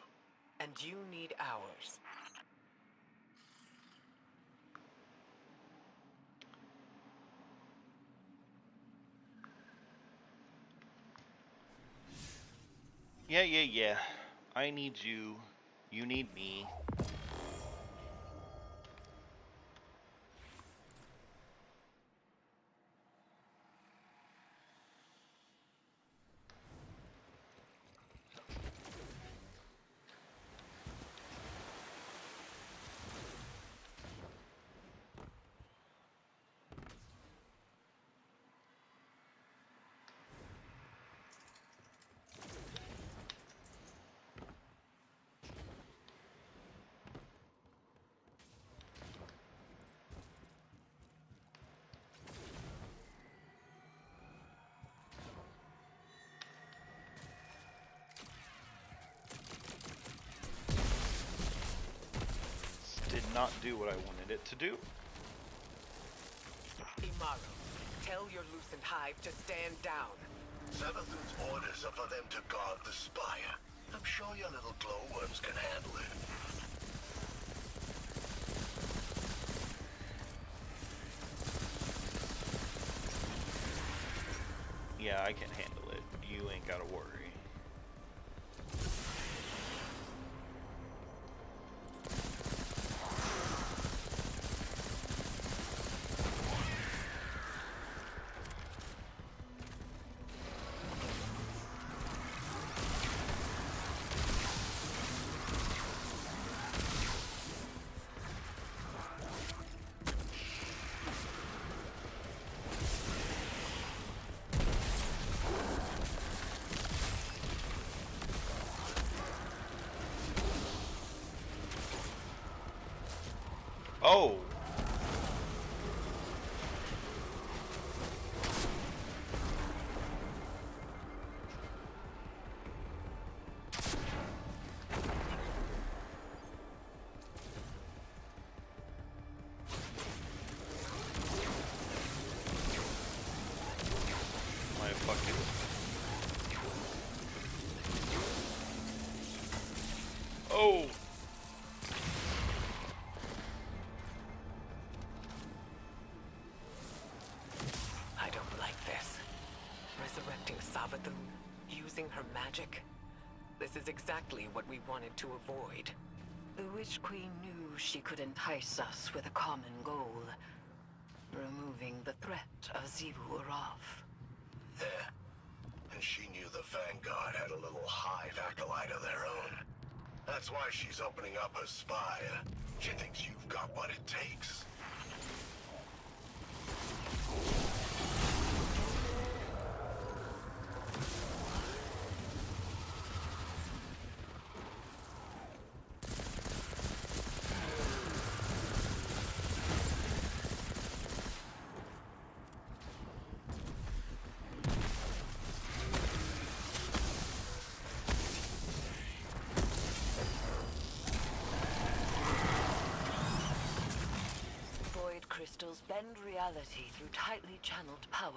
And you need ours. Yeah. I need you. You need me. Did not do what I wanted it to do. Imaro, tell your Lucent Hive to stand down. Savathun's orders are for them to guard the spire. I'm sure your little glowworms can handle it. Yeah, I can handle it. You ain't gotta worry. Oh! My fucking... Oh! I don't like this. Resurrecting Savathun, using her magic. This is exactly what we wanted to avoid. The Witch Queen knew she could entice us with a common goal. Removing the threat of Xivu Arath. Yeah. And she knew the Vanguard had a little hive acolyte of their own. That's why she's opening up her spire. She thinks you've got what it takes. Void crystals bend reality through tightly channeled power.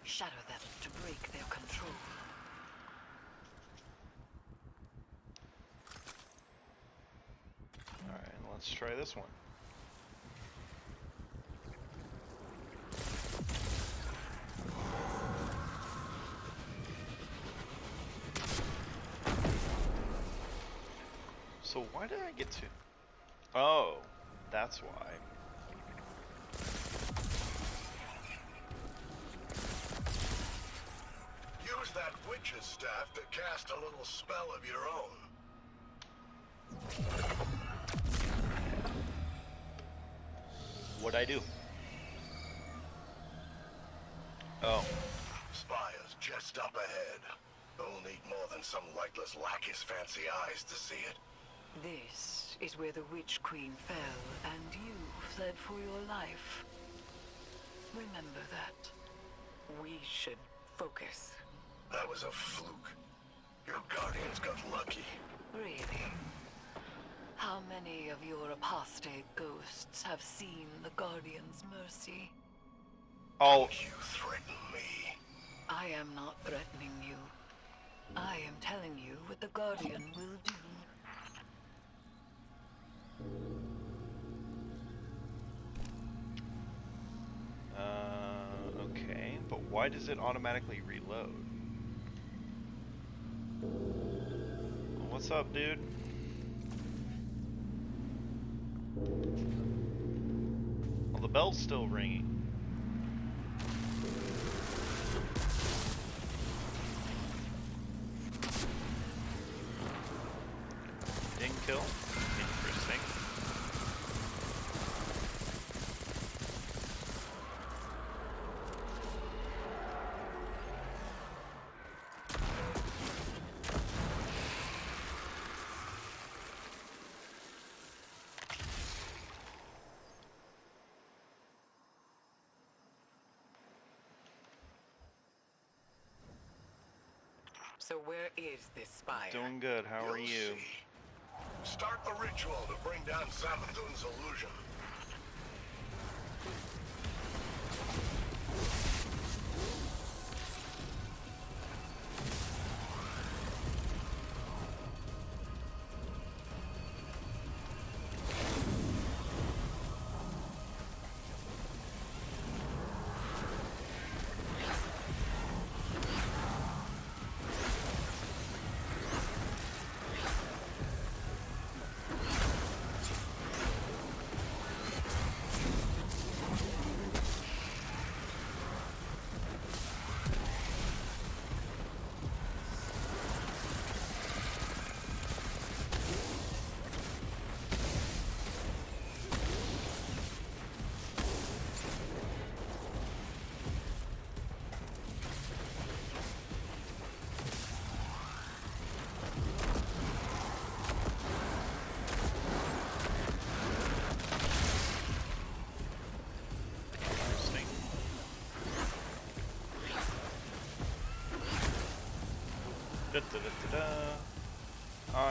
Shatter them to break their control. Alright, let's try this one. So why did I get to... Oh, that's why. Use that witch's staff to cast a little spell of your own. What'd I do? Oh. spire's just up ahead. You'll need more than some lightless lackey's fancy eyes to see it. This is where the Witch Queen fell, and you fled for your life. Remember that. We should focus. That was a fluke. Your guardians got lucky. Really? How many of your apostate ghosts have seen the Guardian's mercy? Oh, Don't you threaten me. I am not threatening you. I am telling you what the Guardian will do. Okay, but why does it automatically reload? What's up, dude? Well, the bell's still ringing. Didn't kill. Interesting. So where is this spire? Doing good. How are You'll you? see. Start the ritual to bring down Savathun's illusion. Interesting.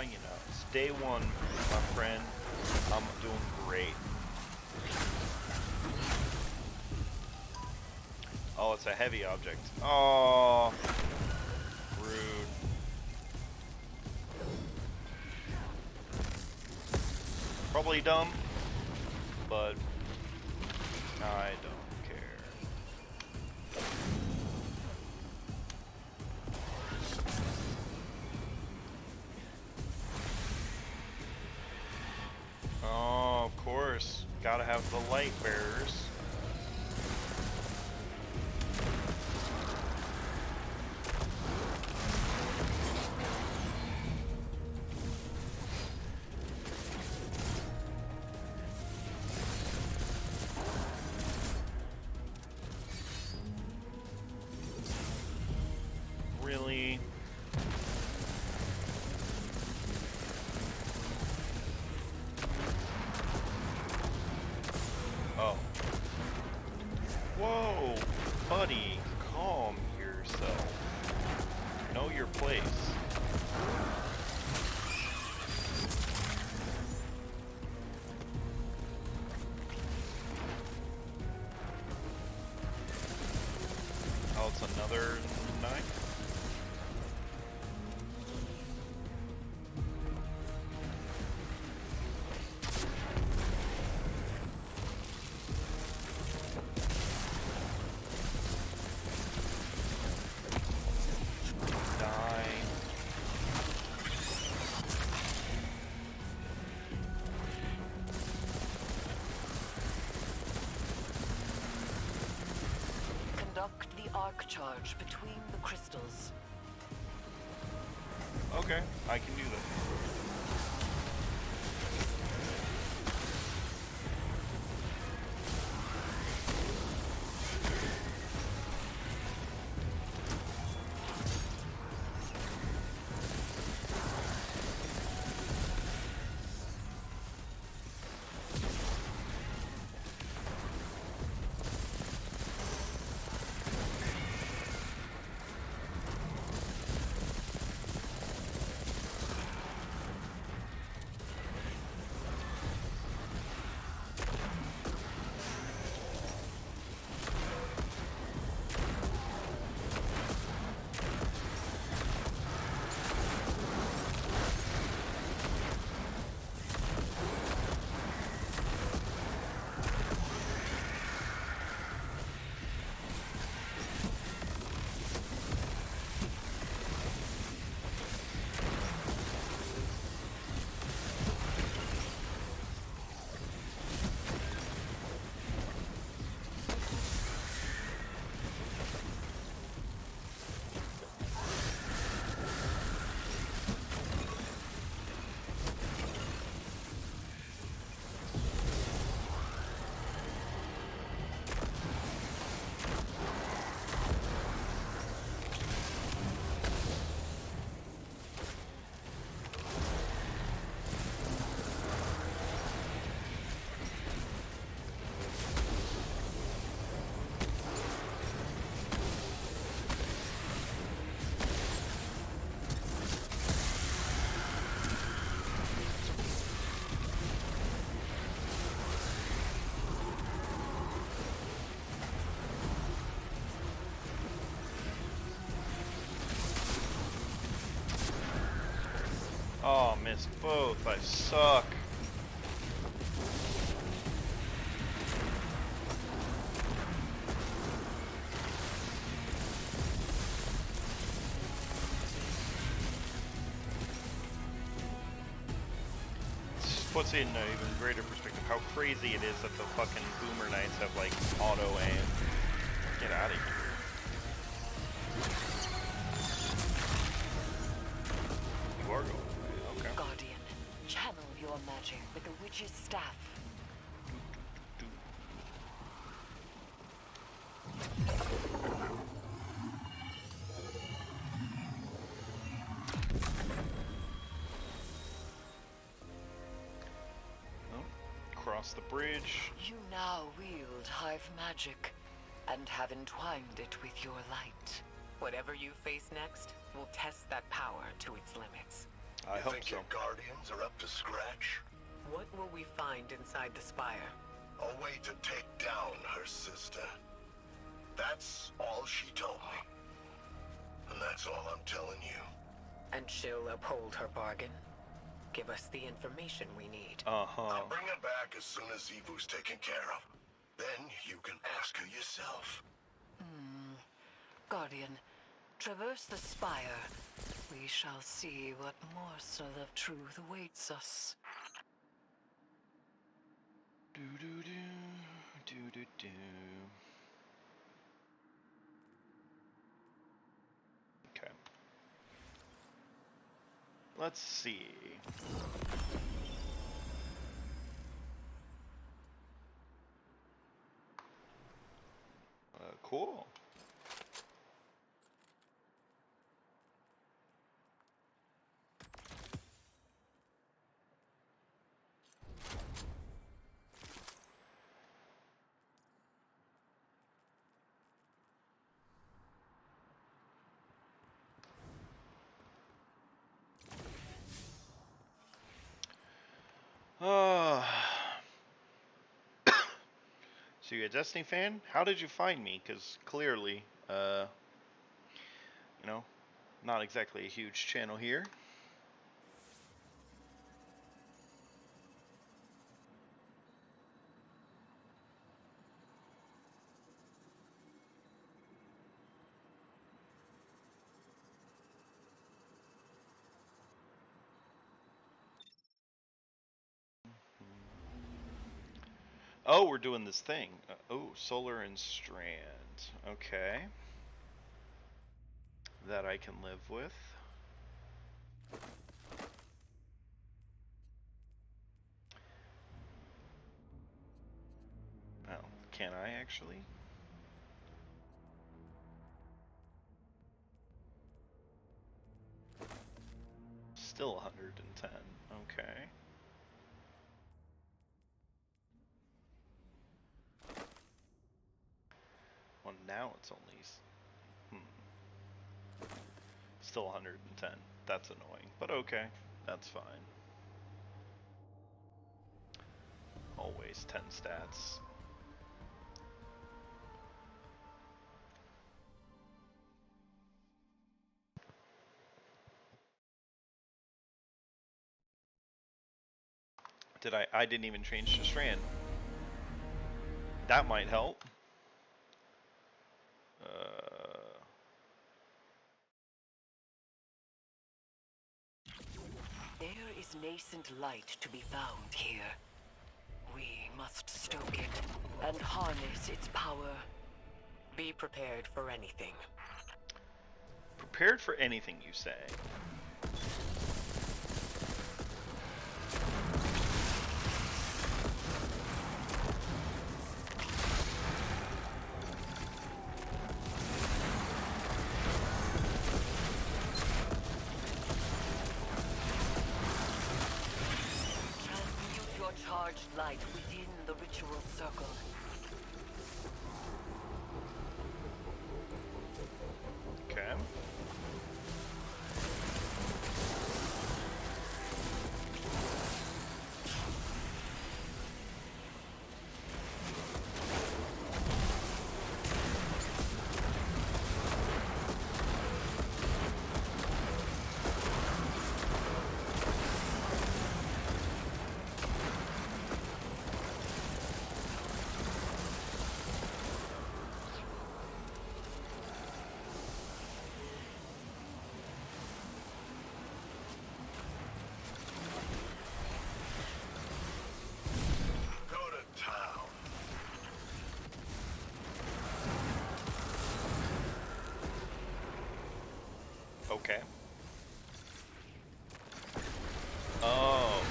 You know, it's day one, my friend. I'm doing great. Oh, it's a heavy object. Oh, rude. Probably dumb, but I don't care. Oh, of course. Gotta have the light bearers. Really? Oh. Whoa, buddy, calm yourself. Know your place. Oh, it's another knife? Die. Conduct the arc charge between the crystals. Okay, I can do that. Oh, missed both. I suck. This puts it in an even greater perspective how crazy it is that the fucking Boomer Knights have like auto aim. Get out of here. You are going. Okay. Guardian, channel your magic with the witch's staff. Cross the bridge. You now wield Hive magic and have entwined it with your light. Whatever you face next will test that power to its limits. I hope think so. your guardians are up to scratch? What will we find inside the spire? A way to take down her sister. That's all she told me. And that's all I'm telling you. And she'll uphold her bargain? Give us the information we need. Uh-huh. I'll bring her back as soon as Evu's taken care of. Then you can ask her yourself. Guardian, traverse the spire. We shall see what morsel of truth awaits us. Do-do-do. Okay. Let's see. Cool. So you're a Destiny fan? How did you find me? Because clearly, you know, not exactly a huge channel here. Oh, we're doing this thing. Oh, Solar and Strand. Okay. That I can live with. Well, can I actually? Still 110. Okay. Well, now it's only... Still 110. That's annoying, but okay. That's fine. Always 10 stats. I didn't even change to Strand. That might help. There is nascent light to be found here. We must stoke it and harness its power. Be prepared for anything. Prepared for anything, you say? Transmute your charged light within the ritual circle. Okay. Okay. Oh.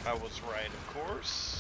I was right, of course.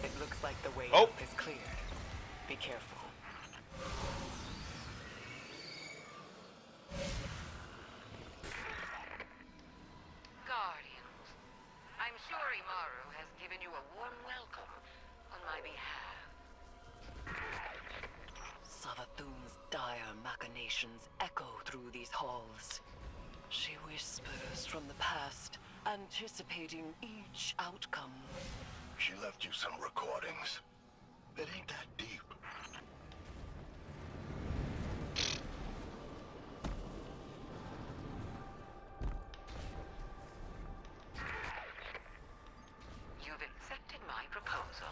It looks like the way Oh. up is cleared. Be careful. Guardians, I'm sure Imaru has given you a warm welcome on my behalf. Savathun's dire machinations echo through these halls. She whispers from the past, anticipating each outcome. She left you some recordings. It ain't that deep. You've accepted my proposal.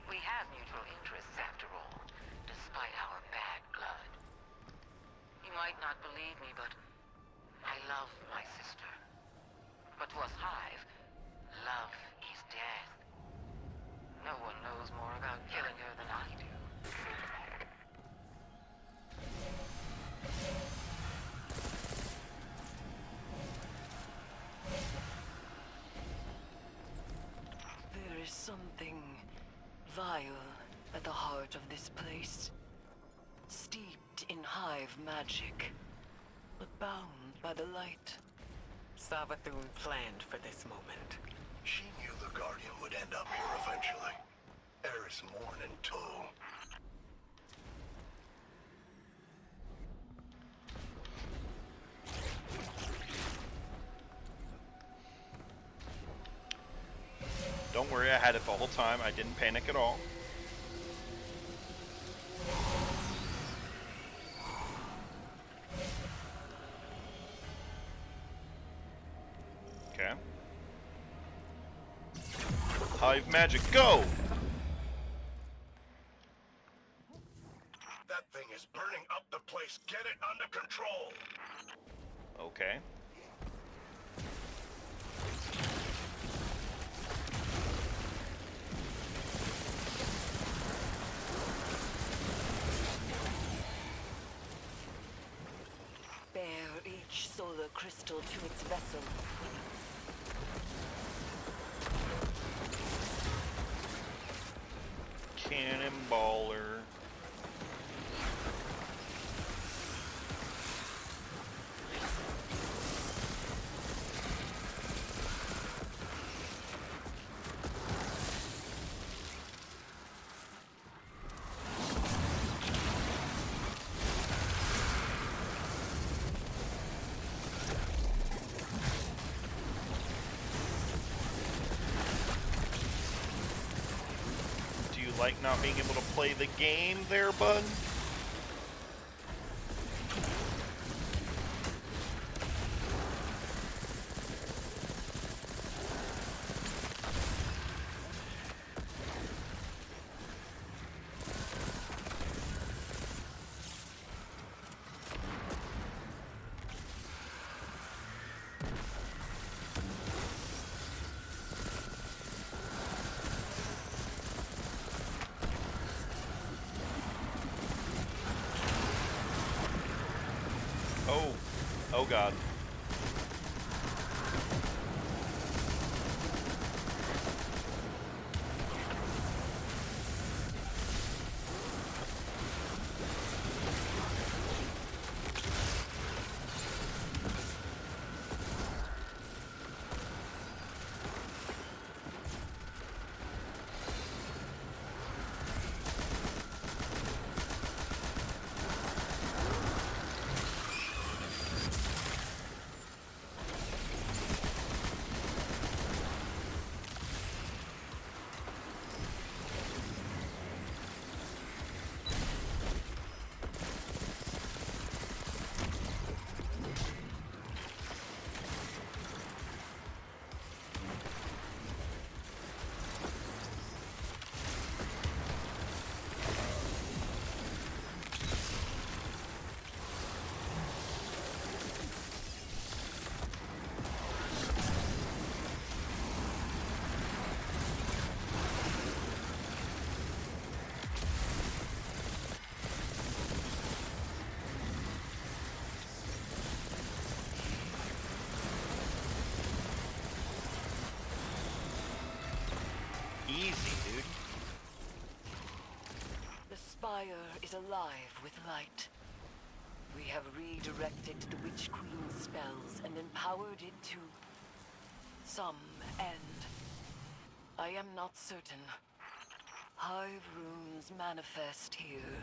We have mutual interests after all, despite our bad blood. You might not believe me, but I love my sister. But to us Hive, love is death. No one knows more about killing her than I do. There is something vile at the heart of this place. Steeped in Hive magic, but bound by the light. Savathun planned for this moment. She knew the Guardian would end up here eventually. Eris Morn in tow. Don't worry, I had it the whole time. I didn't panic at all. Okay. Hive magic, go! That thing is burning up the place. Get it under control. Okay. Bear each solar crystal to its vessel. Cannonballer. like not being able to play the game there, bud? Oh god. Easy, dude. The spire is alive with light. We have redirected the Witch Queen's spells and empowered it to some end. I am not certain. Hive runes manifest here.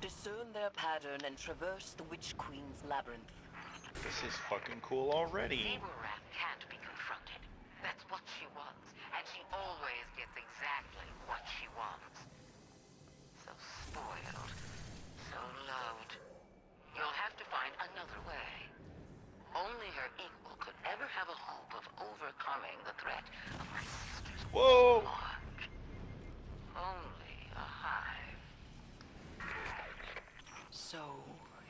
Discern their pattern and traverse the Witch Queen's labyrinth. This is fucking cool already. Saber-Rat can't be confronted. That's what she wants, and she always gets exactly what she wants. So spoiled, so loved. You'll have to find another way. Only her equal could ever have a hope of overcoming the threat of my sister's Whoa! march. Only a hive. So,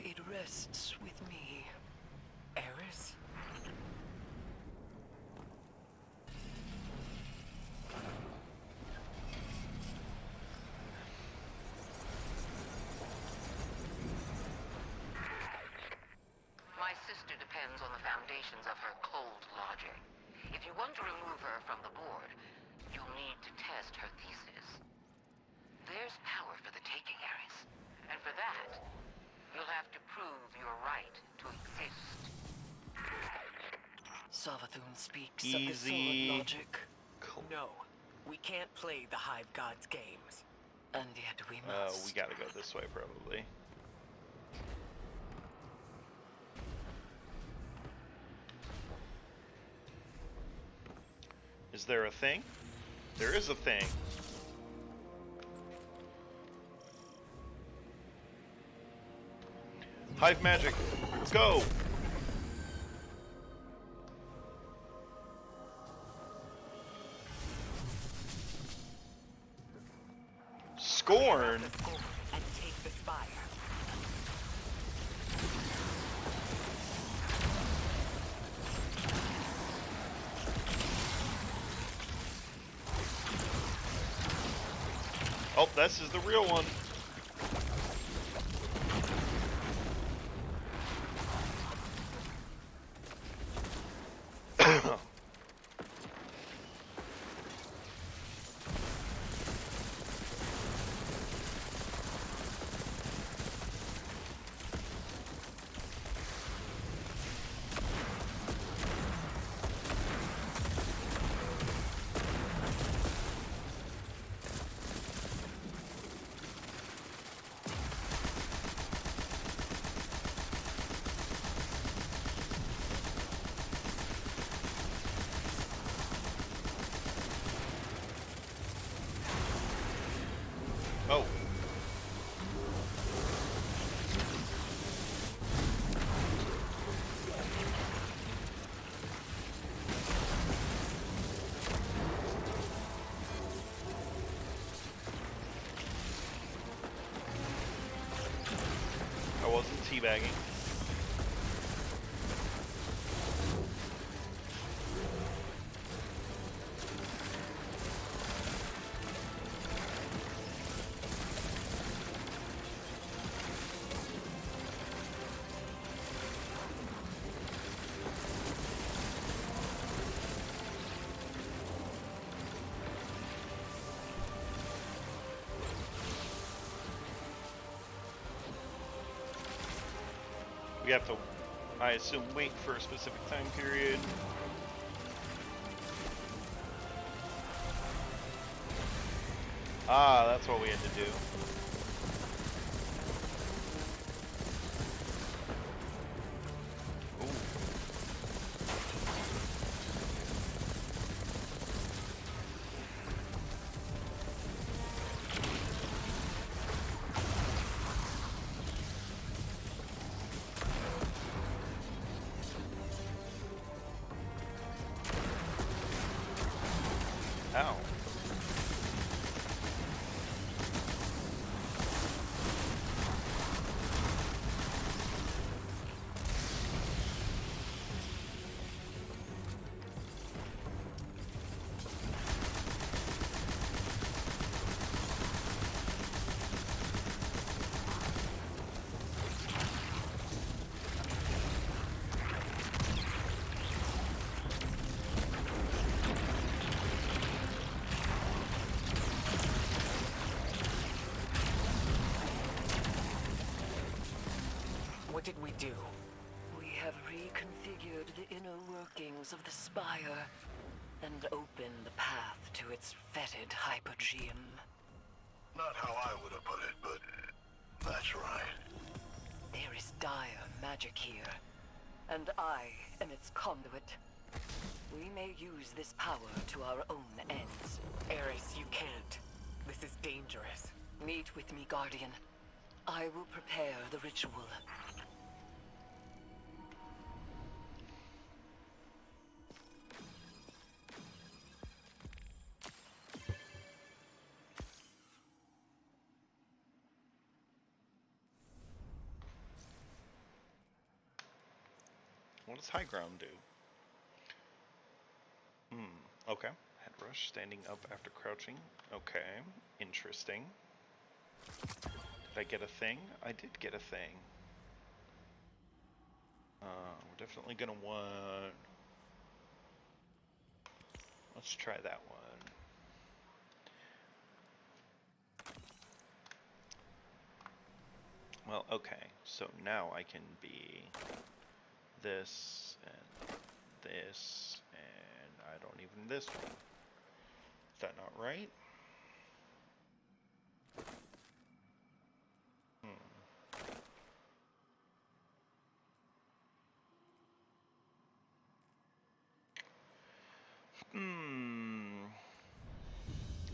it rests with me, Eris. My sister depends on the foundations of her cold logic. If you want to remove her from the board, you'll need to test her thesis. There's power for the taking, Eris. And for that, you'll have to prove your right to exist. Savathun speaks Easy. of the sword logic, No, we can't play the Hive God's games. and yet we must. We gotta go this way, probably. Is there a thing? There is a thing. Hive magic, go! Scorn? The score and take the spire. Oh, this is the real one. Teabagging. We have to, I assume, wait for a specific time period. Ah, that's what we had to do. Ooh. Ow. What did we do? We have reconfigured the inner workings of the spire and opened the path to its fetid hypogeum. Not how I would have put it, but that's right. There is dire magic here, and I am its conduit. We may use this power to our own ends. Eris, you can't. This is dangerous. Meet with me, Guardian. I will prepare the ritual. What does high ground do? Okay. Head rush, standing up after crouching. Okay, interesting. Did I get a thing? I did get a thing. We're definitely gonna want... Let's try that one. Well, okay, so now I can be this and this and I don't even this one. Is that not right?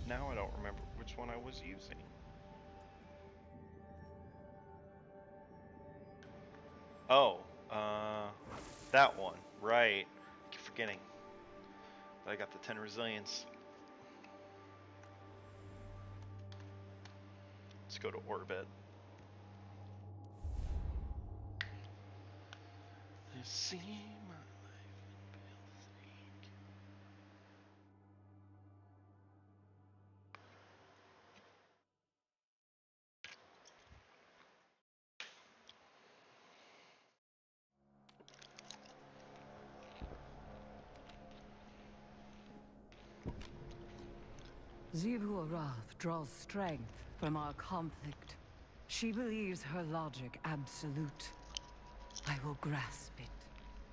Now I don't remember which one I was using. Oh, that one, right. I keep forgetting. But I got the 10 resilience. Let's go to orbit. You see my life in Bill's Xivu Arath draws strength from our conflict. She believes her logic absolute. I will grasp it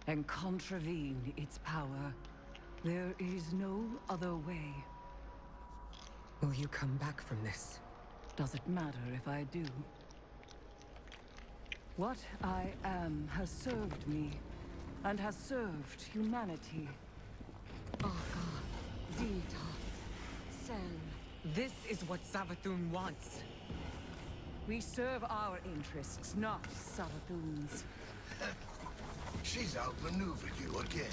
and contravene its power. There is no other way. Will you come back from this? Does it matter if I do? What I am has served me, and has served humanity. Arca, Zeta, Sel. This is what Savathun wants. We serve our interests, not Savathun's. She's outmaneuvered you again.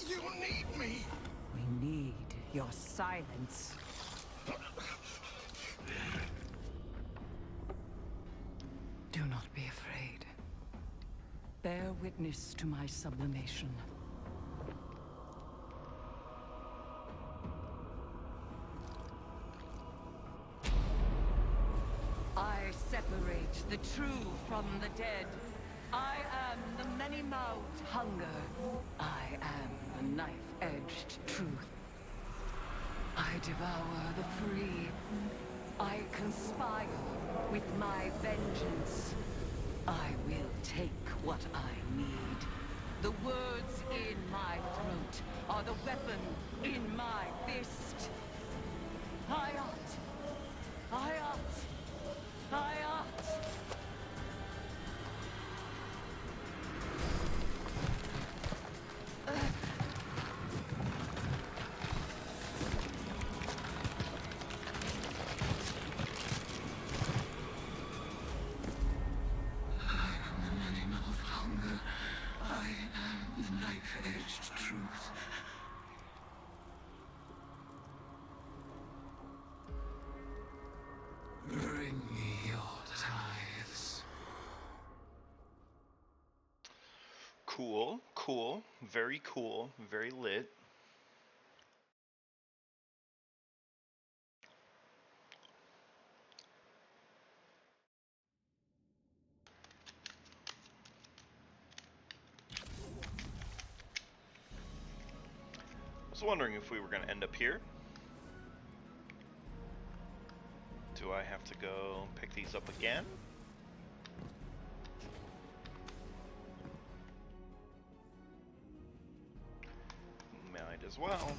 You need me. We need your silence. Bear witness to my sublimation. I separate the true from the dead. I am the many-mouthed hunger. I am the knife-edged truth. I devour the free. I conspire with my vengeance. I will take what I need. The words in my throat are the weapon in my fist. Hayat! Hayat! Hayat! Bring me your tithes. Cool, cool, very cool, very lit. I was wondering if we were going to end up here. Do I have to go pick these up again? Might as well.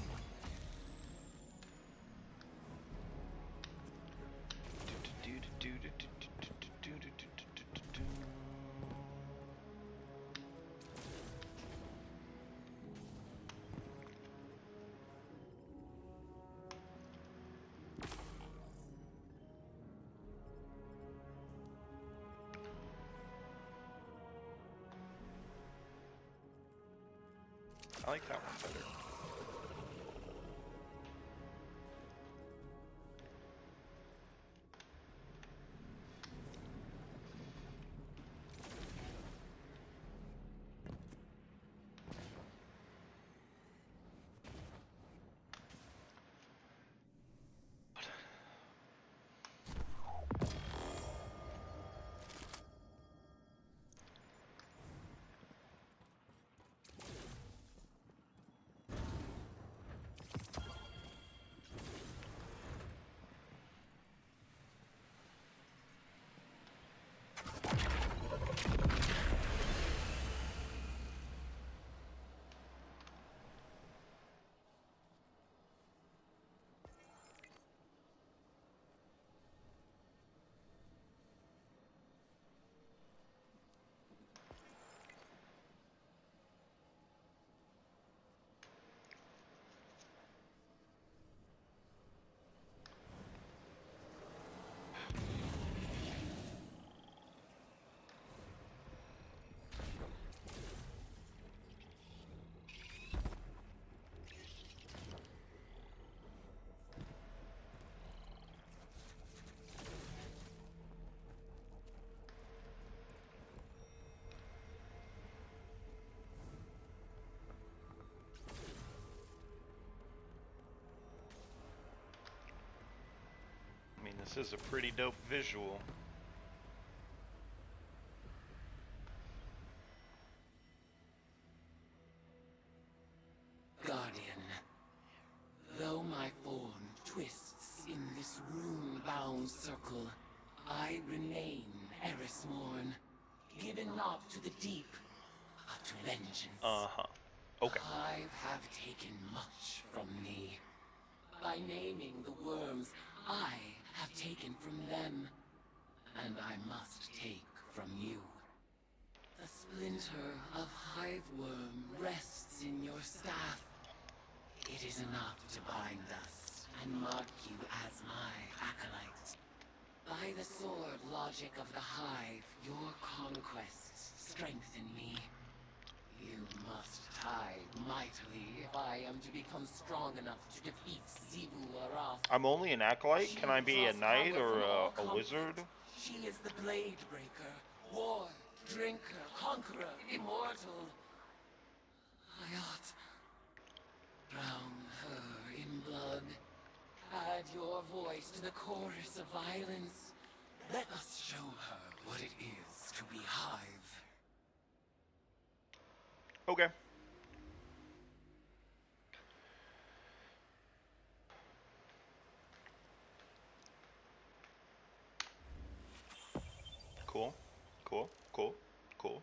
I like that one better. I mean, this is a pretty dope visual. Guardian, though my form twists in this rune-bound circle, I remain Erismorn, given not to the deep, but to vengeance. Uh-huh. Okay. Hive have taken much from me. By naming the worms, I have taken from them, and I must take from you. A splinter of hive worm rests in your staff. It is enough to bind us and mark you as my acolyte. By the sword logic of the hive, your conquests strengthen me. You must tithe mightily if I am to become strong enough to defeat Xivu Arath. I'm only an acolyte. Can I be a knight or a wizard? She is the Blade Breaker, war drinker, conqueror, immortal. Hayat. Drown her in blood. Add your voice to the chorus of violence. Let us show her what it is to be Hive. Okay. Cool. Cool. Cool. Cool.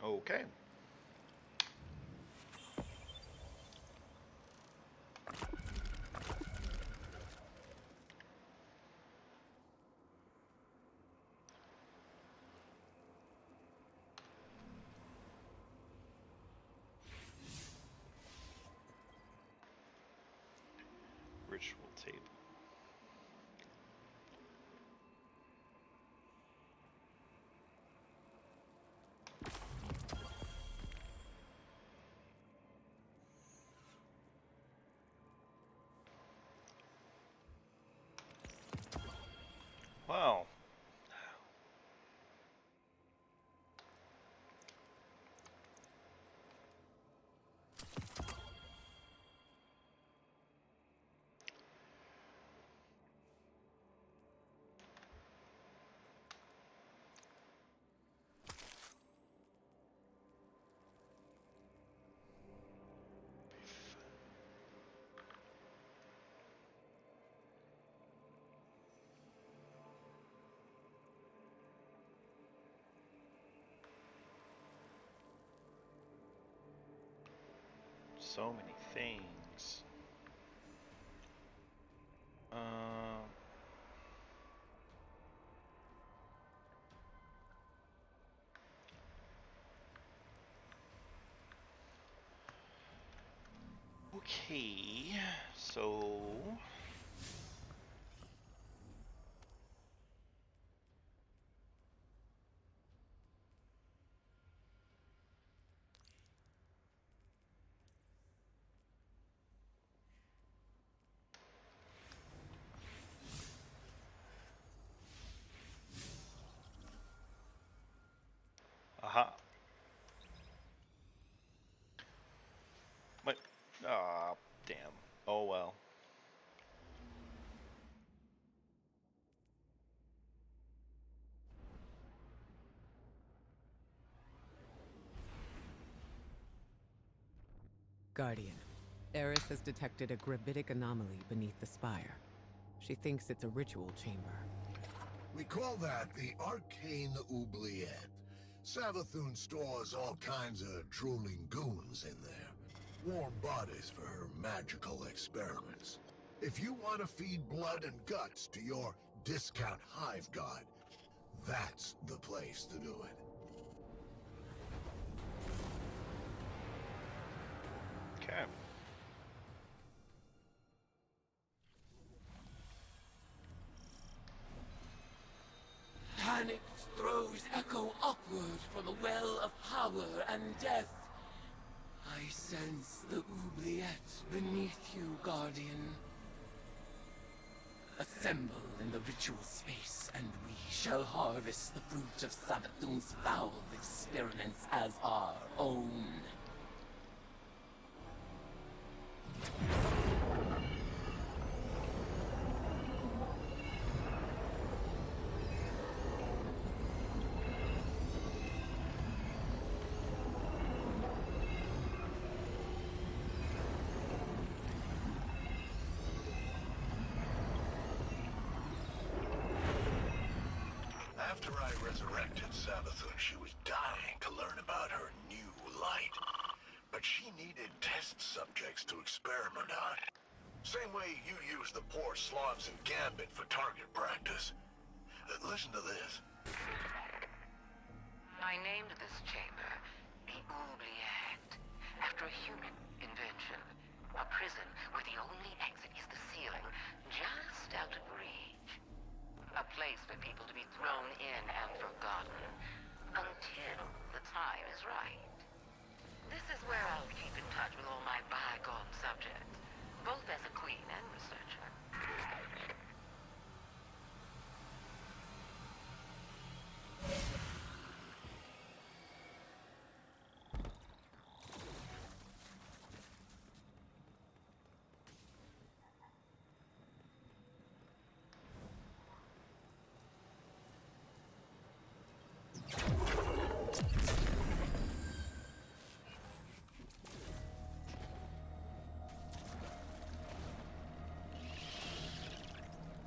Okay. Ritual table. Wow. So many things. Okay, so aha. What? Ah, damn. Oh well. Guardian, Eris has detected a gravitic anomaly beneath the spire. She thinks it's a ritual chamber. We call that the Arcane Oubliette. Savathun stores all kinds of drooling goons in there. Warm bodies for her magical experiments. If you want to feed blood and guts to your discount hive god, that's the place to do it. Okay. Panicked throws echo upward from the well of power and death. I sense the oubliette beneath you, Guardian. Assemble in the ritual space, and we shall harvest the fruit of Savathun's foul experiments as our own. After I resurrected Savathun, she was dying to learn about her new light. But she needed test subjects to experiment on. Same way you use the poor slobs in Gambit for target practice. Listen to this. I named this chamber the Oubliette. after a human invention. A prison where the only exit is the ceiling, just out of reach. A place for people to be thrown in and forgotten, until the time is right. This is where I'll keep in touch with all my bygone subjects, both as a queen and researcher.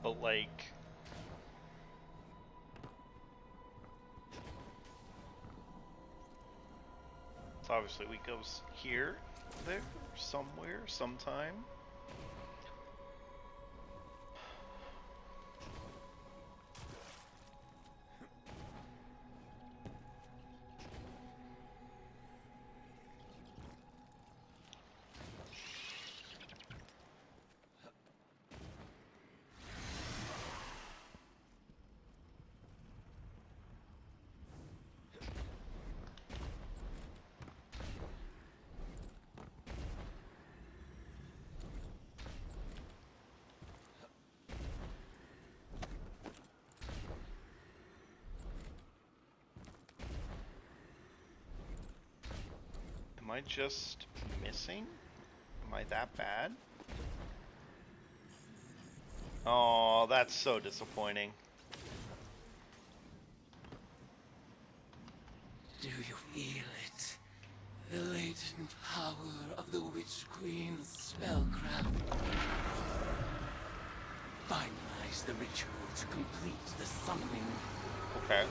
But like, so obviously we go here, there, somewhere, sometime. Am I just missing? Am I that bad? Oh, that's so disappointing. Do you feel it? The latent power of the Witch Queen's spellcraft. Finalize the ritual to complete the summoning. Okay.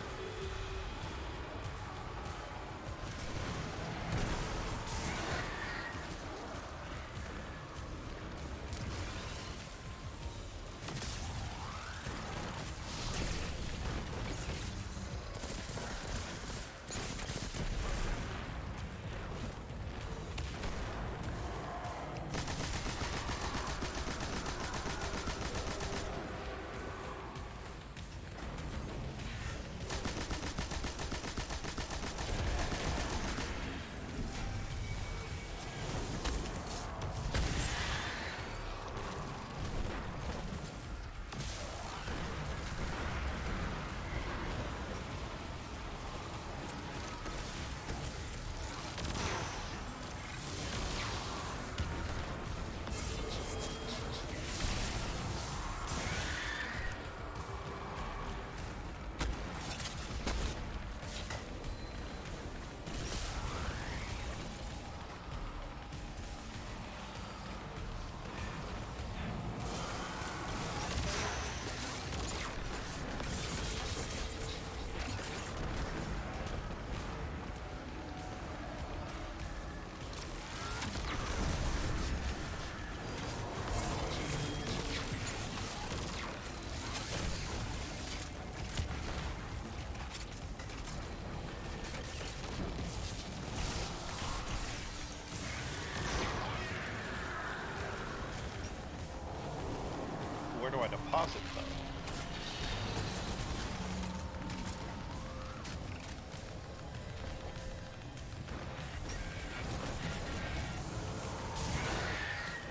Where do I deposit though?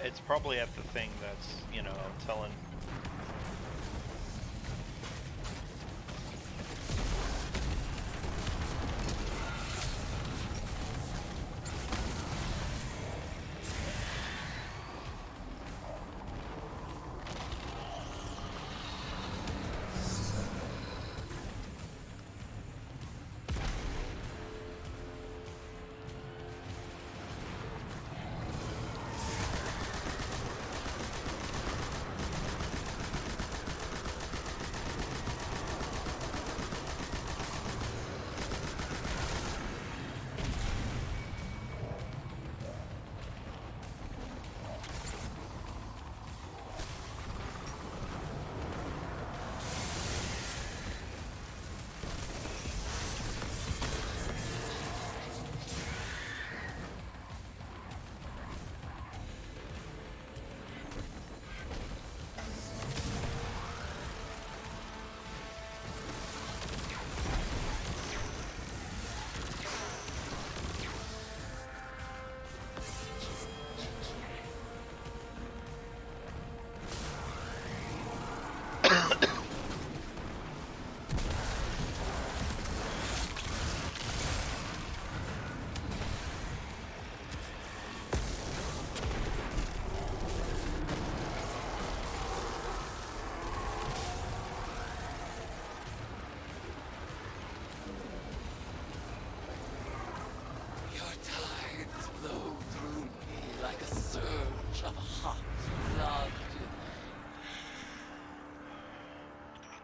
It's probably at the thing that's, you know, telling.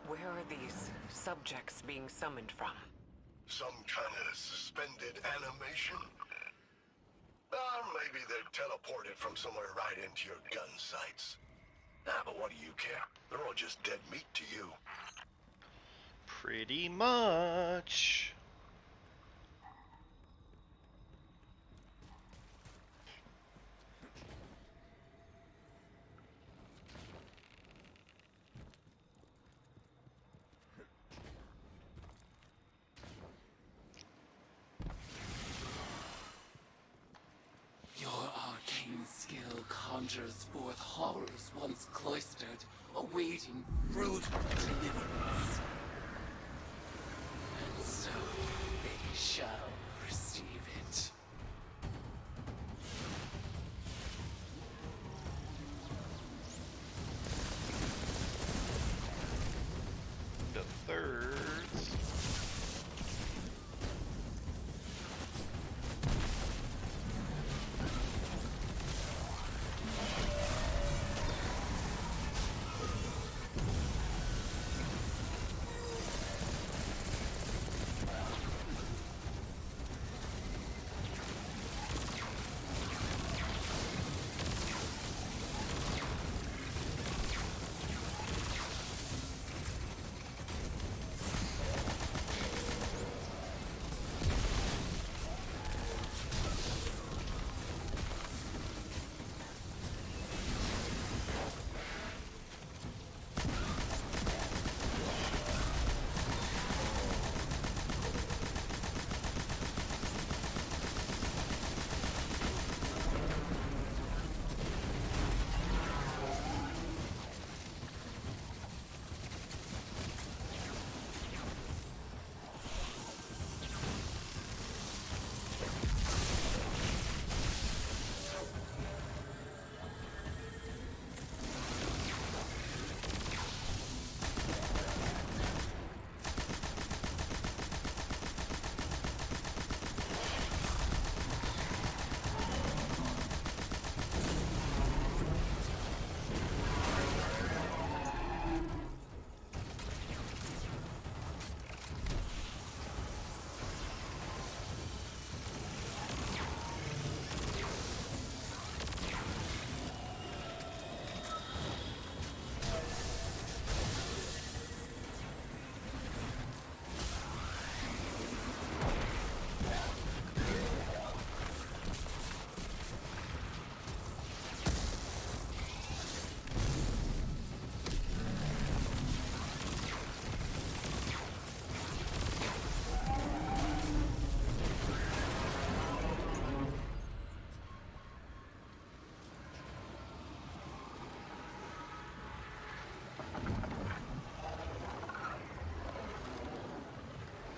Where are these subjects being summoned from? Some kind of suspended animation? Or maybe they're teleported from somewhere right into your gun sights. Ah, but what do you care? They're all just dead meat to you. Pretty much. Your arcane skill conjures forth horrors once cloistered, awaiting brutal deliverance. And so they shall receive it. The thirds.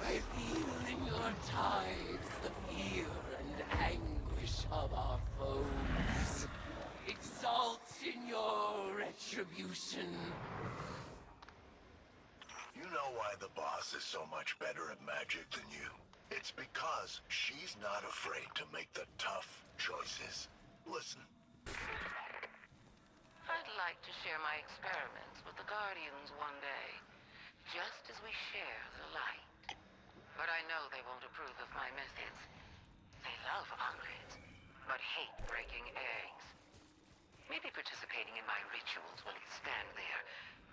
I feel in your tides the fear and anguish of our foes. Exalt in your retribution. You know why the boss is so much better at magic than you? It's because she's not afraid to make the tough choices. Listen. I'd like to share my experiments with the Guardians one day, just as we share the light. But I know they won't approve of my methods. They love Ungrid, but hate breaking eggs. Maybe participating in my rituals will expand their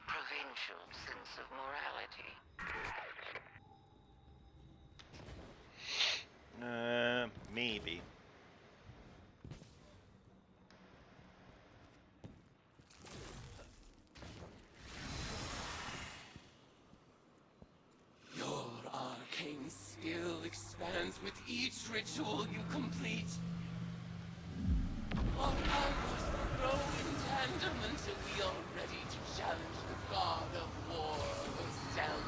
provincial sense of morality. Maybe. Your arcane skill expands with each ritual you complete. Our powers grow in tandem until we are ready to challenge the god of war herself.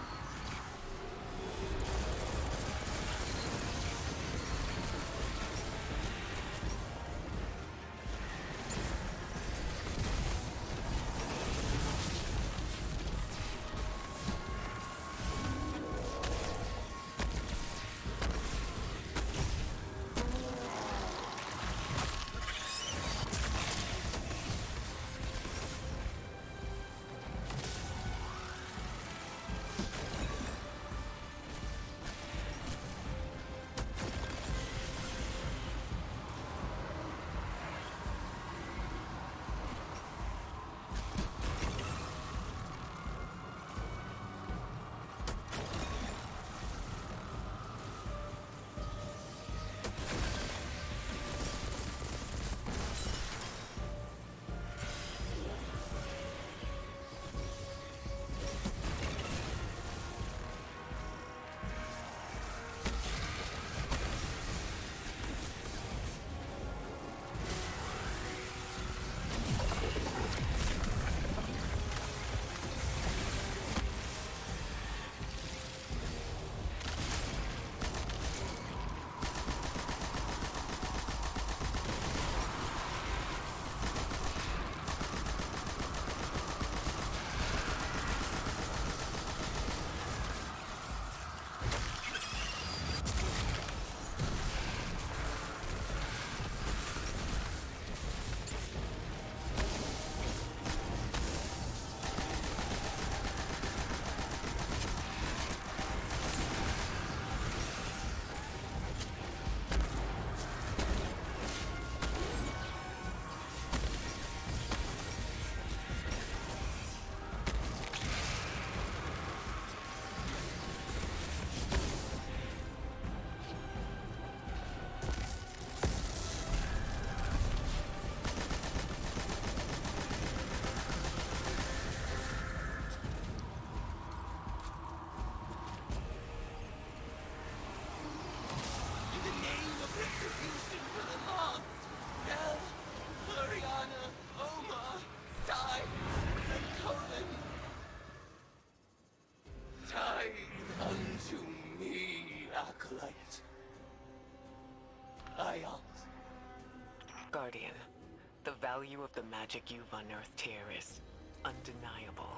value of the magic you've unearthed here is undeniable.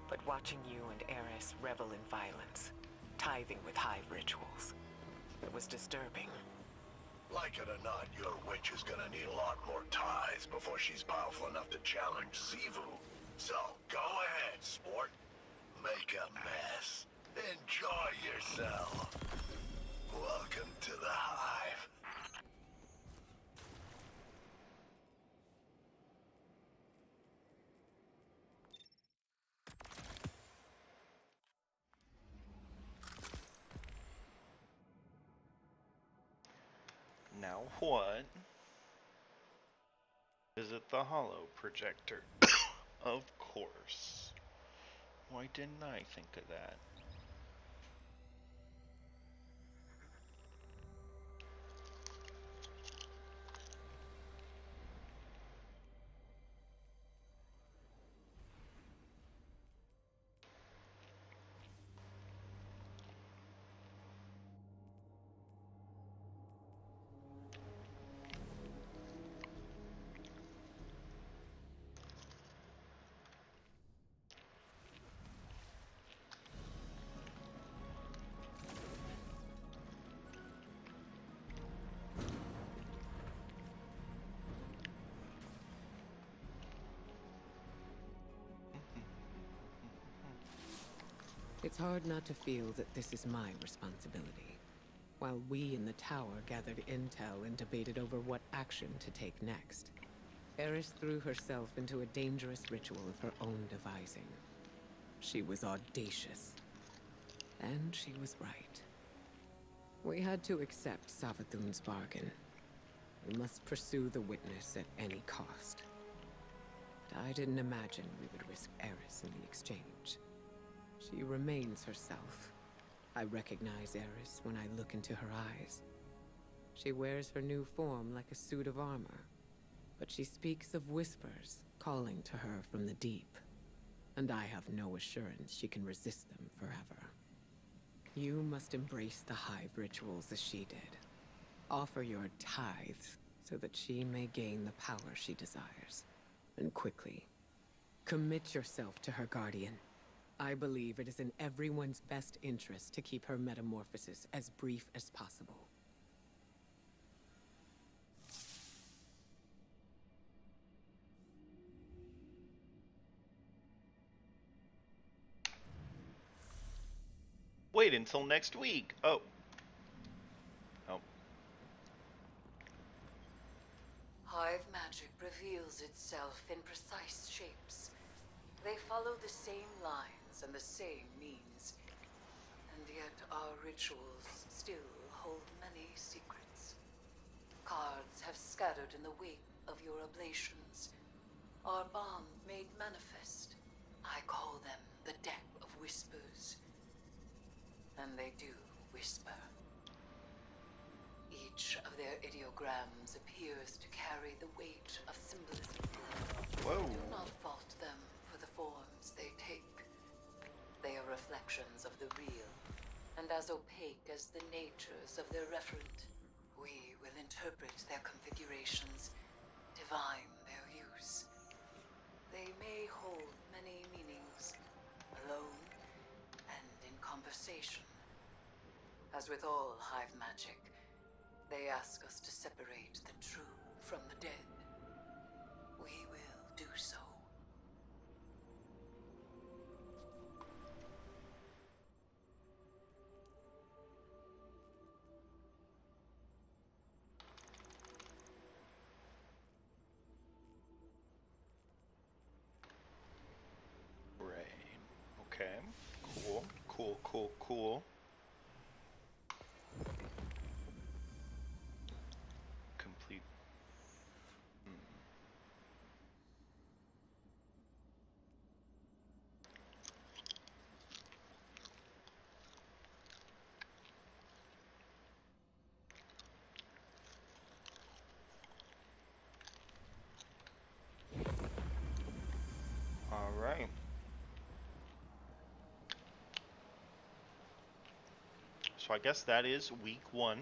But watching you and Eris revel in violence, tithing with hive rituals, it was disturbing. Like it or not, your witch is gonna need a lot more ties before she's powerful enough to challenge Sivu. So, go ahead, sport. Make a mess. Enjoy yourself. Welcome to the Hive. Now what? Visit the Hollow Projector. Of course. Why didn't I think of that? It's hard not to feel that this is my responsibility. While we in the tower gathered intel and debated over what action to take next, Eris threw herself into a dangerous ritual of her own devising. She was audacious. And she was right. We had to accept Savathun's bargain. We must pursue the witness at any cost. But I didn't imagine we would risk Eris in the exchange. She remains herself. I recognize Eris when I look into her eyes. She wears her new form like a suit of armor, but she speaks of whispers calling to her from the deep, and I have no assurance she can resist them forever. You must embrace the Hive rituals as she did. Offer your tithes so that she may gain the power she desires, and quickly. Commit yourself to her guardian. I believe it is in everyone's best interest to keep her metamorphosis as brief as possible. Wait until next week. Oh. Hive magic reveals itself in precise shapes. They follow the same lines and the same means. And yet our rituals still hold many secrets. Cards have scattered in the wake of your ablations. Our bond made manifest. I call them the Deck of Whispers. And they do whisper. Each of their ideograms appears to carry the weight of symbolism. Whoa. Do not fault them for the forms they take. They are reflections of the real, and as opaque as the natures of their referent. We will interpret their configurations, divine their use. They may hold many meanings, alone and in conversation. As with all Hive magic, they ask us to separate the true from the dead. We will do so. Right. Okay. Cool. Cool, cool, cool. Complete. All right. So I guess that is week 1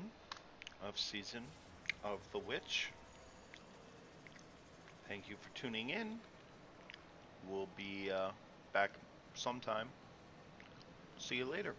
of Season of the Witch. Thank you for tuning in. We'll be back sometime. See you later.